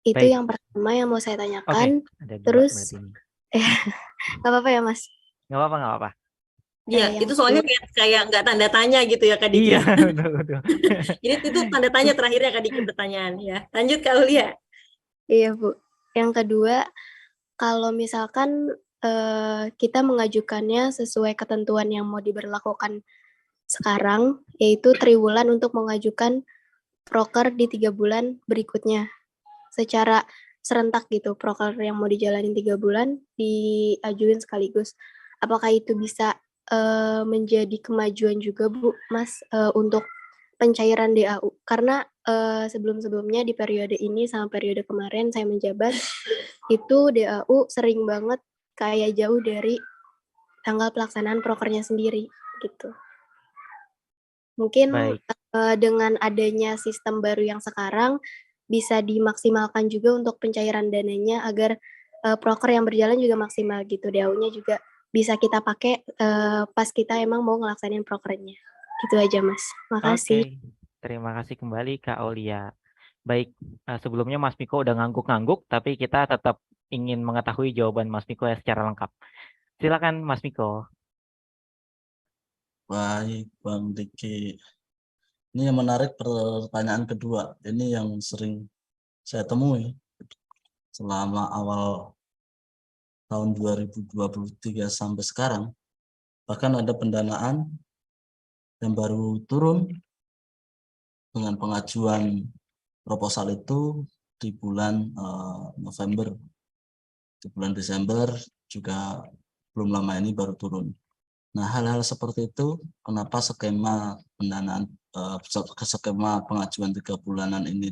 Speaker 6: Itu
Speaker 1: Baik.
Speaker 6: yang pertama yang mau saya
Speaker 1: Oke,
Speaker 6: tanyakan.
Speaker 1: ada 2
Speaker 6: Terus,
Speaker 1: berarti ini.
Speaker 6: nggak apa-apa ya Mas?
Speaker 1: Nggak apa-apa.
Speaker 2: Iya,
Speaker 6: yang
Speaker 2: itu soalnya kayak nggak tanda tanya gitu ya Kak Diki.
Speaker 1: Iya, betul.
Speaker 2: Jadi itu tanda tanya terakhirnya Kak Diki pertanyaan ya. Lanjut Kak Aulia.
Speaker 6: Iya Bu. Yang kedua, kalau misalkan kita mengajukannya sesuai ketentuan yang mau diberlakukan sekarang, yaitu triwulan untuk mengajukan proker di 3 bulan berikutnya. Secara serentak gitu, proker yang mau dijalanin 3 bulan diajuin sekaligus. Apakah itu bisa menjadi kemajuan juga Bu, Mas, untuk pencairan DAU? Karena sebelum-sebelumnya di periode ini sama periode kemarin saya menjabat, itu DAU sering banget kayak jauh dari tanggal pelaksanaan prokernya sendiri gitu. Mungkin dengan adanya sistem baru yang sekarang bisa dimaksimalkan juga untuk pencairan dananya agar proker yang berjalan juga maksimal gitu. DAU-nya juga bisa kita pakai pas kita emang mau ngelaksanain prokernya. Gitu aja Mas. Makasih.
Speaker 1: Oke, terima kasih kembali Kak Aulia. Baik, sebelumnya Mas Miko udah ngangguk-ngangguk, tapi kita tetap ingin mengetahui jawaban Mas Miko ya secara lengkap. Silakan Mas Miko.
Speaker 4: Baik, Bang Diki. Ini yang menarik pertanyaan kedua. Ini yang sering saya temui selama awal tahun 2023 sampai sekarang. Bahkan ada pendanaan yang baru turun dengan pengajuan proposal itu di bulan November. Di bulan Desember juga belum lama ini baru turun. Nah, hal-hal seperti itu, kenapa skema pendanaan, skema pengajuan 3 bulanan ini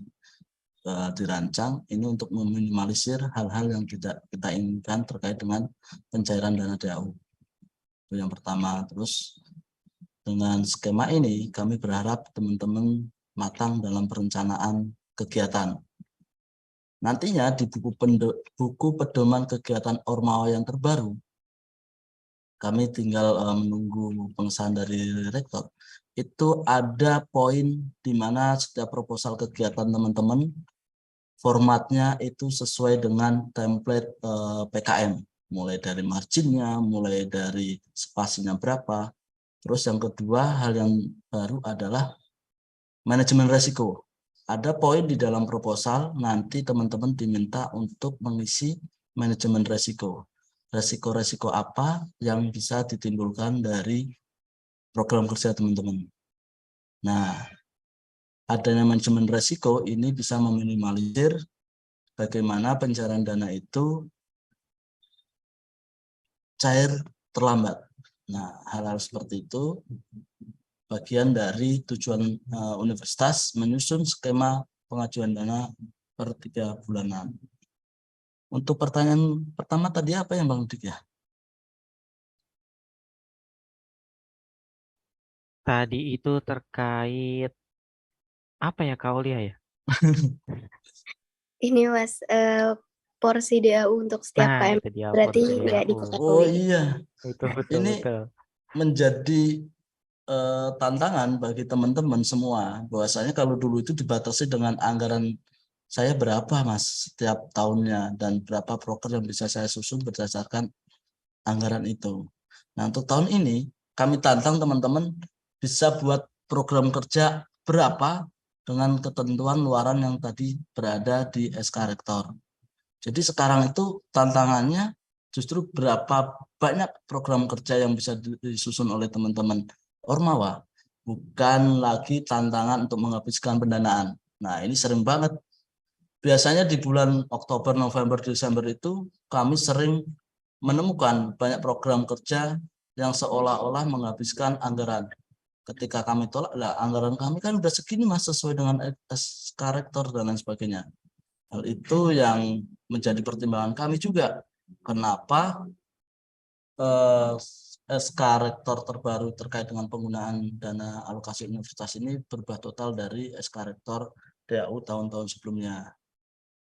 Speaker 4: dirancang, ini untuk meminimalisir hal-hal yang tidak kita inginkan terkait dengan pencairan dana DAU. Itu yang pertama. Terus dengan skema ini, kami berharap teman-teman matang dalam perencanaan kegiatan. Nantinya di buku pedoman kegiatan Ormawa yang terbaru, kami tinggal menunggu pengesahan dari rektor. Itu ada poin di mana setiap proposal kegiatan teman-teman formatnya itu sesuai dengan template PKM, mulai dari marginnya, mulai dari spasinya berapa. Terus yang kedua, hal yang baru adalah manajemen resiko. Ada poin di dalam proposal, nanti teman-teman diminta untuk mengisi manajemen resiko. Resiko-resiko apa yang bisa ditimbulkan dari program kerja teman-teman. Nah, adanya manajemen resiko ini bisa meminimalisir bagaimana pencairan dana itu cair terlambat. Nah, hal-hal seperti itu bagian dari tujuan universitas menyusun skema pengajuan dana per 3 bulanan. Untuk pertanyaan pertama tadi apa yang Bang Dik ya?
Speaker 1: Tadi itu terkait apa ya Kak Aulia ya?
Speaker 6: Ini Mas, porsi DAU untuk setiap
Speaker 1: Nah,
Speaker 6: KM
Speaker 1: itu dia
Speaker 6: berarti
Speaker 1: porsi
Speaker 6: nggak
Speaker 1: DAU.
Speaker 6: diketahui.
Speaker 4: Oh iya,
Speaker 1: Itu betul
Speaker 4: ini
Speaker 1: betul.
Speaker 4: menjadi tantangan bagi teman-teman semua. Bahwasanya kalau dulu itu dibatasi dengan anggaran saya berapa Mas setiap tahunnya dan berapa proker yang bisa saya susun berdasarkan anggaran itu. Nah, untuk tahun ini kami tantang teman-teman bisa buat program kerja berapa dengan ketentuan luaran yang tadi berada di SK Rektor. Jadi sekarang itu tantangannya justru berapa banyak program kerja yang bisa disusun oleh teman-teman Ormawa, bukan lagi tantangan untuk menghabiskan pendanaan. Nah, ini sering banget. Biasanya di bulan Oktober, November, Desember itu kami sering menemukan banyak program kerja yang seolah-olah menghabiskan anggaran. Ketika kami tolak, lah anggaran kami kan udah segini Mas, sesuai dengan SK Rektor dan lain sebagainya. Hal itu yang menjadi pertimbangan kami juga. Kenapa SK Rektor terbaru terkait dengan penggunaan dana alokasi universitas ini berubah total dari SK Rektor DAU tahun-tahun sebelumnya.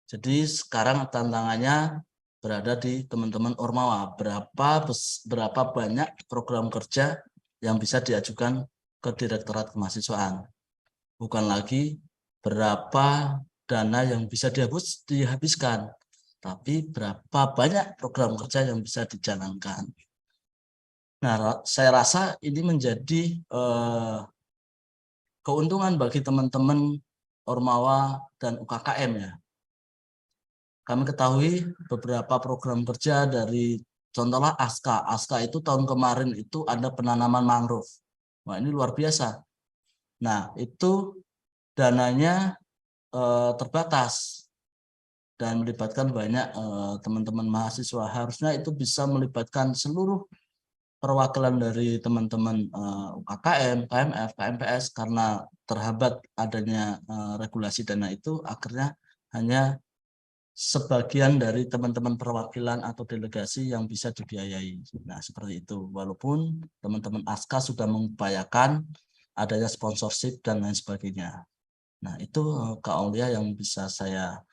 Speaker 4: Jadi sekarang tantangannya berada di teman-teman Ormawa. Berapa banyak program kerja yang bisa diajukan ke Direktorat Kemahasiswaan. Bukan lagi berapa dana yang bisa dihabiskan, tapi berapa banyak program kerja yang bisa dijalankan. Nah, saya rasa ini menjadi keuntungan bagi teman-teman Ormawa dan UKKM ya. Kami ketahui beberapa program kerja dari contohnya ASKA. ASKA itu tahun kemarin itu ada penanaman mangrove. Wah, ini luar biasa. Nah, itu dananya terbatas dan melibatkan banyak teman-teman mahasiswa. Harusnya itu bisa melibatkan seluruh perwakilan dari teman-teman UKKM, KMF, KMPS, karena terhambat adanya regulasi dana itu, akhirnya hanya sebagian dari teman-teman perwakilan atau delegasi yang bisa dibiayai. Nah, seperti itu. Walaupun teman-teman ASKA sudah mengupayakan adanya sponsorship dan lain sebagainya. Nah, itu Kak Aulia yang bisa saya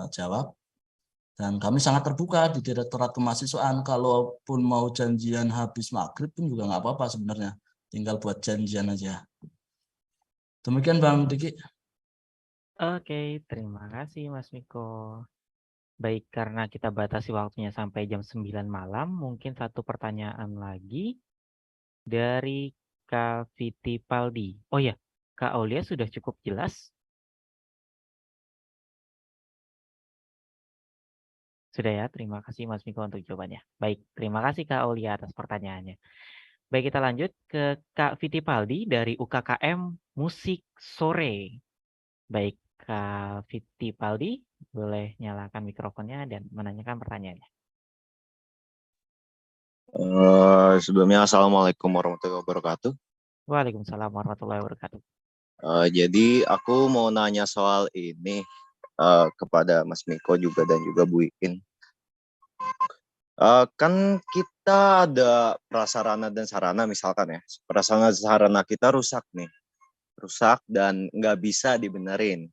Speaker 4: jawab. Dan kami sangat terbuka di Direktorat Kemahasiswaan. Kalaupun mau janjian habis maghrib pun juga nggak apa-apa sebenarnya. Tinggal buat janjian aja. Demikian Bang Diki.
Speaker 1: Oke, terima kasih Mas Miko. Baik, karena kita batasi waktunya sampai jam 9 malam, mungkin satu pertanyaan lagi dari Kak Fittipaldi. Oh ya, Kak Aulia sudah cukup jelas? Sudah ya, terima kasih Mas Miko untuk jawabannya. Baik, terima kasih Kak Aulia atas pertanyaannya. Baik, kita lanjut ke Kak Fittipaldi dari UKKM Musik Sore. Baik, Kak Fittipaldi, boleh nyalakan mikrofonnya dan menanyakan pertanyaannya.
Speaker 7: Sebelumnya Assalamualaikum warahmatullahi wabarakatuh.
Speaker 1: Waalaikumsalam warahmatullahi wabarakatuh.
Speaker 7: Jadi aku mau nanya soal ini kepada Mas Miko juga dan juga Bu Iin. Kan kita ada prasarana dan sarana misalkan ya. Prasarana dan sarana kita rusak nih. Rusak dan nggak bisa dibenerin.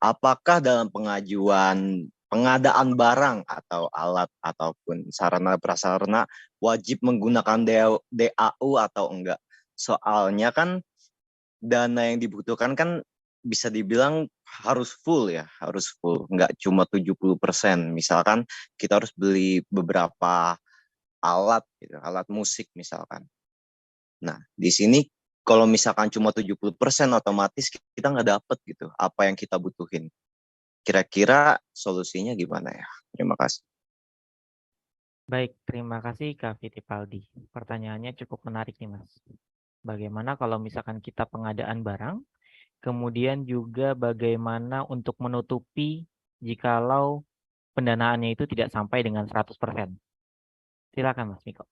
Speaker 7: Apakah dalam pengadaan barang atau alat ataupun sarana prasarana wajib menggunakan DAU atau enggak? Soalnya kan dana yang dibutuhkan kan bisa dibilang harus full ya, harus full, nggak cuma 70%. Misalkan kita harus beli beberapa alat gitu, alat musik misalkan. Nah, di sini kalau misalkan cuma 70% otomatis kita nggak dapet gitu apa yang kita butuhin. Kira-kira solusinya gimana ya? Terima kasih.
Speaker 1: Baik, terima kasih Kak Fittipaldi. Pertanyaannya cukup menarik nih Mas. Bagaimana kalau misalkan kita pengadaan barang, kemudian juga bagaimana untuk menutupi jikalau pendanaannya itu tidak sampai dengan 100%. Silakan Mas Miko.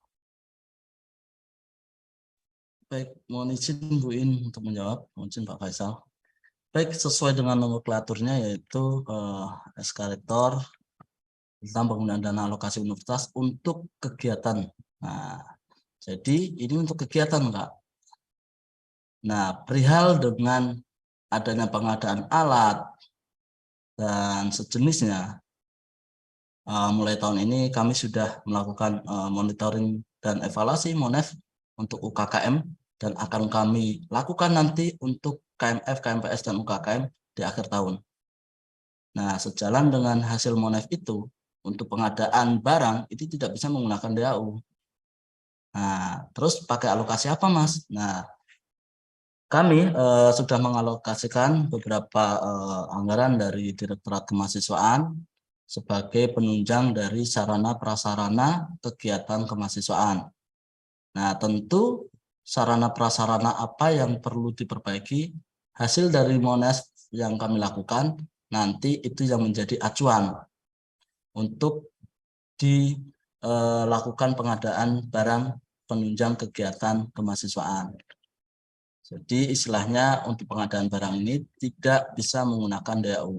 Speaker 4: Baik, mohon izin Bu In untuk menjawab, mohon izin Pak Faisal. Baik, sesuai dengan nomenklaturnya yaitu eskalator tentang penggunaan dana alokasi universitas untuk kegiatan. Nah, jadi ini untuk kegiatan, Kak. Nah, perihal dengan adanya pengadaan alat dan sejenisnya, mulai tahun ini kami sudah melakukan monitoring dan evaluasi MONEF untuk UKKM dan akan kami lakukan nanti untuk KMF, KMPS, dan UKKM di akhir tahun. Nah, sejalan dengan hasil MONEF itu, untuk pengadaan barang itu tidak bisa menggunakan DAU. Nah, terus pakai alokasi apa, Mas? Nah, kami sudah mengalokasikan beberapa anggaran dari Direktorat Kemahasiswaan sebagai penunjang dari sarana prasarana kegiatan kemahasiswaan. Nah, tentu sarana prasarana apa yang perlu diperbaiki, hasil dari MONEF yang kami lakukan, nanti itu yang menjadi acuan untuk dilakukan pengadaan barang penunjang kegiatan kemahasiswaan. Jadi istilahnya untuk pengadaan barang ini tidak bisa menggunakan DAU.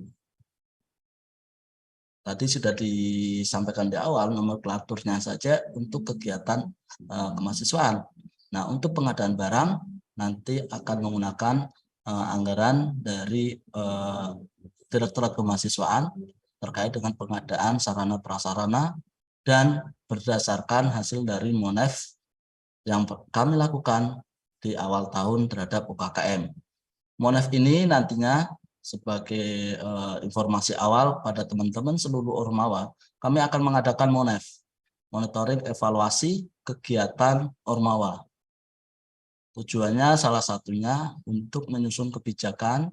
Speaker 4: Tadi sudah disampaikan di awal nomenklaturnya saja untuk kegiatan kemahasiswaan. Nah, untuk pengadaan barang nanti akan menggunakan anggaran dari Direktorat Kemahasiswaan terkait dengan pengadaan sarana prasarana dan berdasarkan hasil dari MONEF yang kami lakukan di awal tahun terhadap UKKM. MONEF ini nantinya sebagai informasi awal pada teman-teman seluruh Ormawa, kami akan mengadakan MONEF, monitoring evaluasi kegiatan Ormawa. Tujuannya salah satunya untuk menyusun kebijakan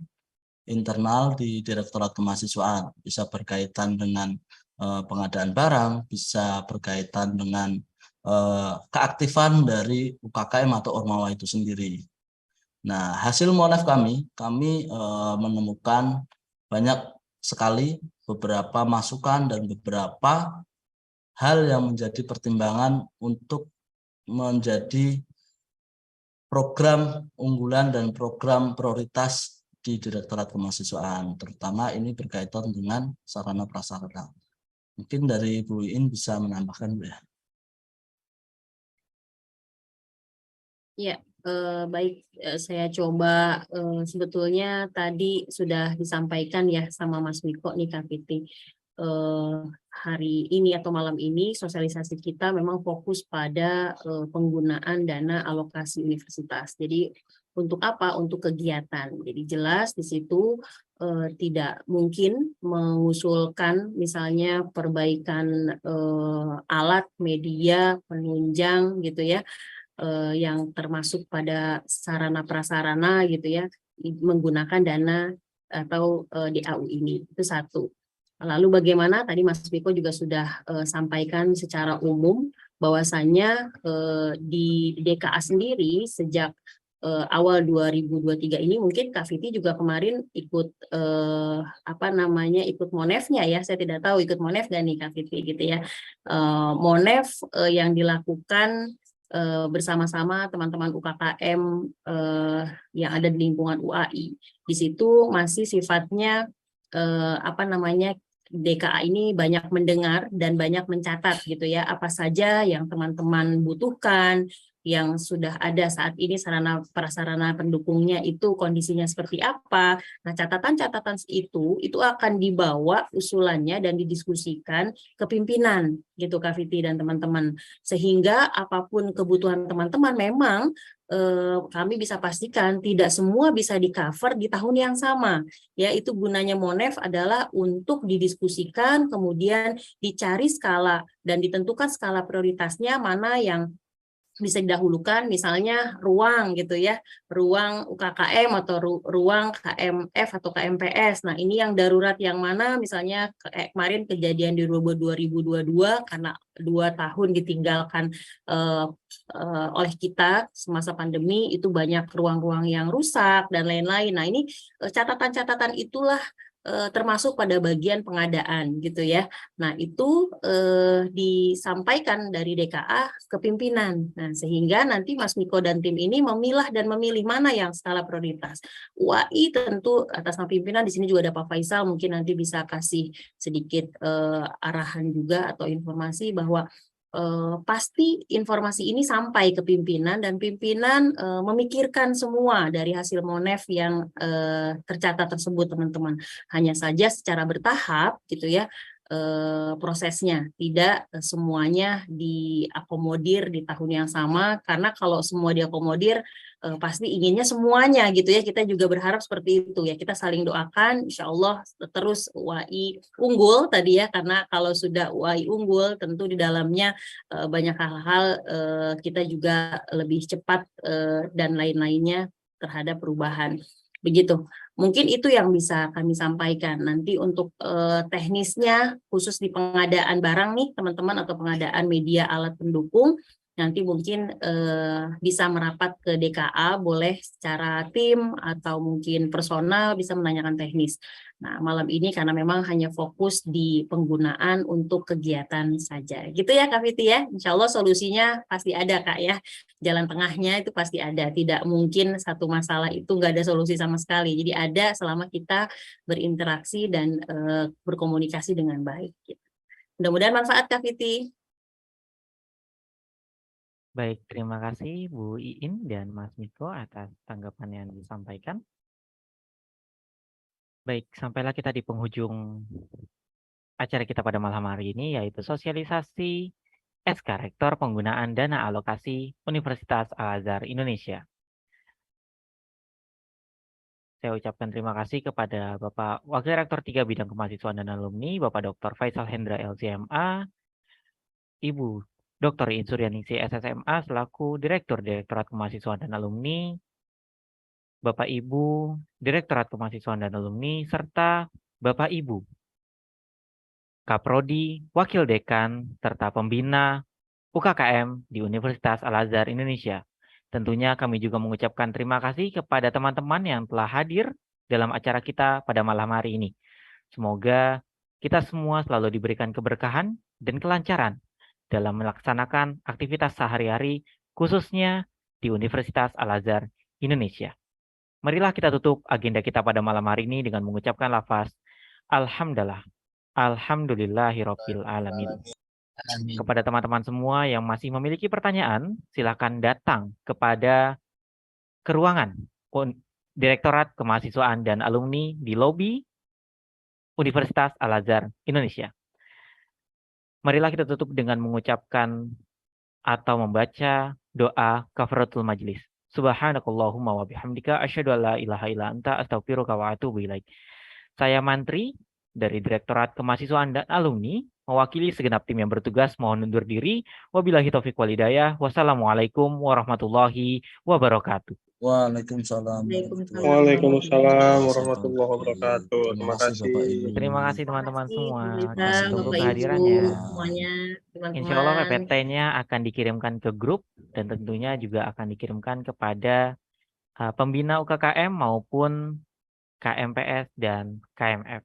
Speaker 4: internal di Direktorat Kemahasiswaan, bisa berkaitan dengan pengadaan barang, bisa berkaitan dengan keaktifan dari UKKM atau Ormawa itu sendiri. Nah, hasil MONEF kami menemukan banyak sekali beberapa masukan dan beberapa hal yang menjadi pertimbangan untuk menjadi program unggulan dan program prioritas di Direktorat Kemahasiswaan, terutama ini berkaitan dengan sarana prasarana. Mungkin dari Bu Iin bisa menambahkan, Bu ya.
Speaker 2: Ya, baik, saya coba sebetulnya tadi sudah disampaikan ya sama Mas Miko nih Kak Fitri. Hari ini atau malam ini sosialisasi kita memang fokus pada penggunaan dana alokasi universitas. Jadi Untuk apa? Untuk kegiatan. Jadi jelas di situ tidak mungkin mengusulkan misalnya perbaikan alat, media, penunjang gitu ya, yang termasuk pada sarana prasarana gitu ya, menggunakan dana atau DAU ini. Itu satu. Lalu bagaimana tadi Mas Miko juga sudah sampaikan secara umum bahwasannya di DKA sendiri sejak awal 2023 ini mungkin Kak Fiti juga kemarin ikut ikut Monef-nya ya, saya tidak tahu ikut Monef nggak nih Kak Fiti gitu ya. Monef yang dilakukan bersama-sama teman-teman UKKM yang ada di lingkungan UAI. Di situ masih sifatnya DKA ini banyak mendengar dan banyak mencatat gitu ya, apa saja yang teman-teman butuhkan, yang sudah ada saat ini sarana prasarana pendukungnya itu kondisinya seperti apa. Nah, catatan-catatan itu akan dibawa usulannya dan didiskusikan ke pimpinan gitu Kak Fiti dan teman-teman. Sehingga apapun kebutuhan teman-teman memang kami bisa pastikan tidak semua bisa di-cover di tahun yang sama. Ya, itu gunanya Monef adalah untuk didiskusikan, kemudian dicari skala dan ditentukan skala prioritasnya mana yang bisa didahulukan, misalnya ruang gitu ya, ruang UKKM atau ruang KMF atau KMPS. Nah, ini yang darurat yang mana, misalnya kemarin kejadian di 2022 karena 2 tahun ditinggalkan oleh kita semasa pandemi, itu banyak ruang-ruang yang rusak dan lain-lain. Nah, ini catatan-catatan itulah termasuk pada bagian pengadaan gitu ya. Nah, itu disampaikan dari DKA ke pimpinan. Nah, sehingga nanti Mas Miko dan tim ini memilah dan memilih mana yang skala prioritas. UAI tentu atas nama pimpinan, di sini juga ada Pak Faisal, mungkin nanti bisa kasih sedikit arahan juga atau informasi bahwa pasti informasi ini sampai ke pimpinan dan pimpinan memikirkan semua dari hasil Monef yang tercatat tersebut teman-teman. Hanya saja secara bertahap gitu ya prosesnya, tidak semuanya diakomodir di tahun yang sama, karena kalau semua diakomodir pasti inginnya semuanya gitu ya. Kita juga berharap seperti itu ya. Kita saling doakan, insya Allah terus UAI unggul tadi ya, karena kalau sudah UAI unggul tentu di dalamnya banyak hal-hal kita juga lebih cepat dan lain-lainnya terhadap perubahan. Begitu. Mungkin itu yang bisa kami sampaikan. Nanti untuk teknisnya khusus di pengadaan barang nih teman-teman, atau pengadaan media alat pendukung, nanti mungkin bisa merapat ke DKA, boleh secara tim atau mungkin personal bisa menanyakan teknis. Nah, malam ini karena memang hanya fokus di penggunaan untuk kegiatan saja. Gitu ya Kak Fiti ya. Insya Allah solusinya pasti ada Kak ya. Jalan tengahnya itu pasti ada. Tidak mungkin satu masalah itu nggak ada solusi sama sekali. Jadi ada selama kita berinteraksi dan berkomunikasi dengan baik. Gitu. Mudah-mudahan manfaat Kak Fiti.
Speaker 1: Baik, terima kasih Bu Iin dan Mas Miko atas tanggapan yang disampaikan. Baik, sampailah kita di penghujung acara kita pada malam hari ini, yaitu sosialisasi SK Rektor penggunaan dana alokasi Universitas Al-Azhar Indonesia. Saya ucapkan terima kasih kepada Bapak Wakil Rektor 3 Bidang Kemahasiswaan dan Alumni, Bapak Dr. Faisal Hendra LCMA, Ibu Dr. Insuryaningsi SSMA selaku Direktur Direktorat Kemahasiswaan dan Alumni, Bapak Ibu Direktorat Kemahasiswaan dan Alumni, serta Bapak Ibu Kaprodi, Wakil Dekan, serta Pembina UKKM di Universitas Al-Azhar Indonesia. Tentunya kami juga mengucapkan terima kasih kepada teman-teman yang telah hadir dalam acara kita pada malam hari ini. Semoga kita semua selalu diberikan keberkahan dan kelancaran dalam melaksanakan aktivitas sehari-hari, khususnya di Universitas Al-Azhar Indonesia. Marilah kita tutup agenda kita pada malam hari ini dengan mengucapkan lafaz Alhamdulillah, Alhamdulillahirabbil alamin. Kepada teman-teman semua yang masih memiliki pertanyaan, silakan datang kepada ruangan Direktorat Kemahasiswaan dan Alumni di lobi Universitas Al-Azhar Indonesia. Marilah kita tutup dengan mengucapkan atau membaca doa kafaratul majlis. Subhanakallahumma wa bihamdika asyhadu an la ilaha illa anta astaghfiruka wa atubu ilaik. Saya Mantri dari Direktorat Kemahasiswaan dan Alumni, mewakili segenap tim yang bertugas mohon undur diri. Wabillahi taufiq wal hidayah. Wassalamualaikum warahmatullahi wabarakatuh.
Speaker 4: Waalaikumsalam.
Speaker 8: Waalaikumsalam warahmatullahi wabarakatuh. Terima kasih.
Speaker 1: Terima kasih teman-teman
Speaker 2: Terima
Speaker 1: semua.
Speaker 2: kasih, Bu Rita,
Speaker 1: Kami tunggu
Speaker 2: Bapak Ibu,
Speaker 1: kehadirannya.
Speaker 2: semuanya,
Speaker 1: Insya Allah
Speaker 2: teman-teman.
Speaker 1: PPT-nya akan dikirimkan ke grup dan tentunya juga akan dikirimkan kepada pembina UKKM maupun KMPS dan KMF.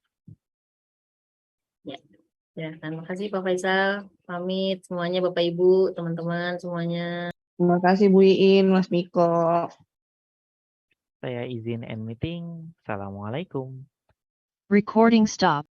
Speaker 2: Ya, terima kasih Pak Faisal. Pamit semuanya Bapak Ibu, teman-teman semuanya.
Speaker 9: Terima kasih Bu Iin, Mas Miko.
Speaker 1: Saya izin end meeting. Assalamualaikum.
Speaker 10: Recording stop.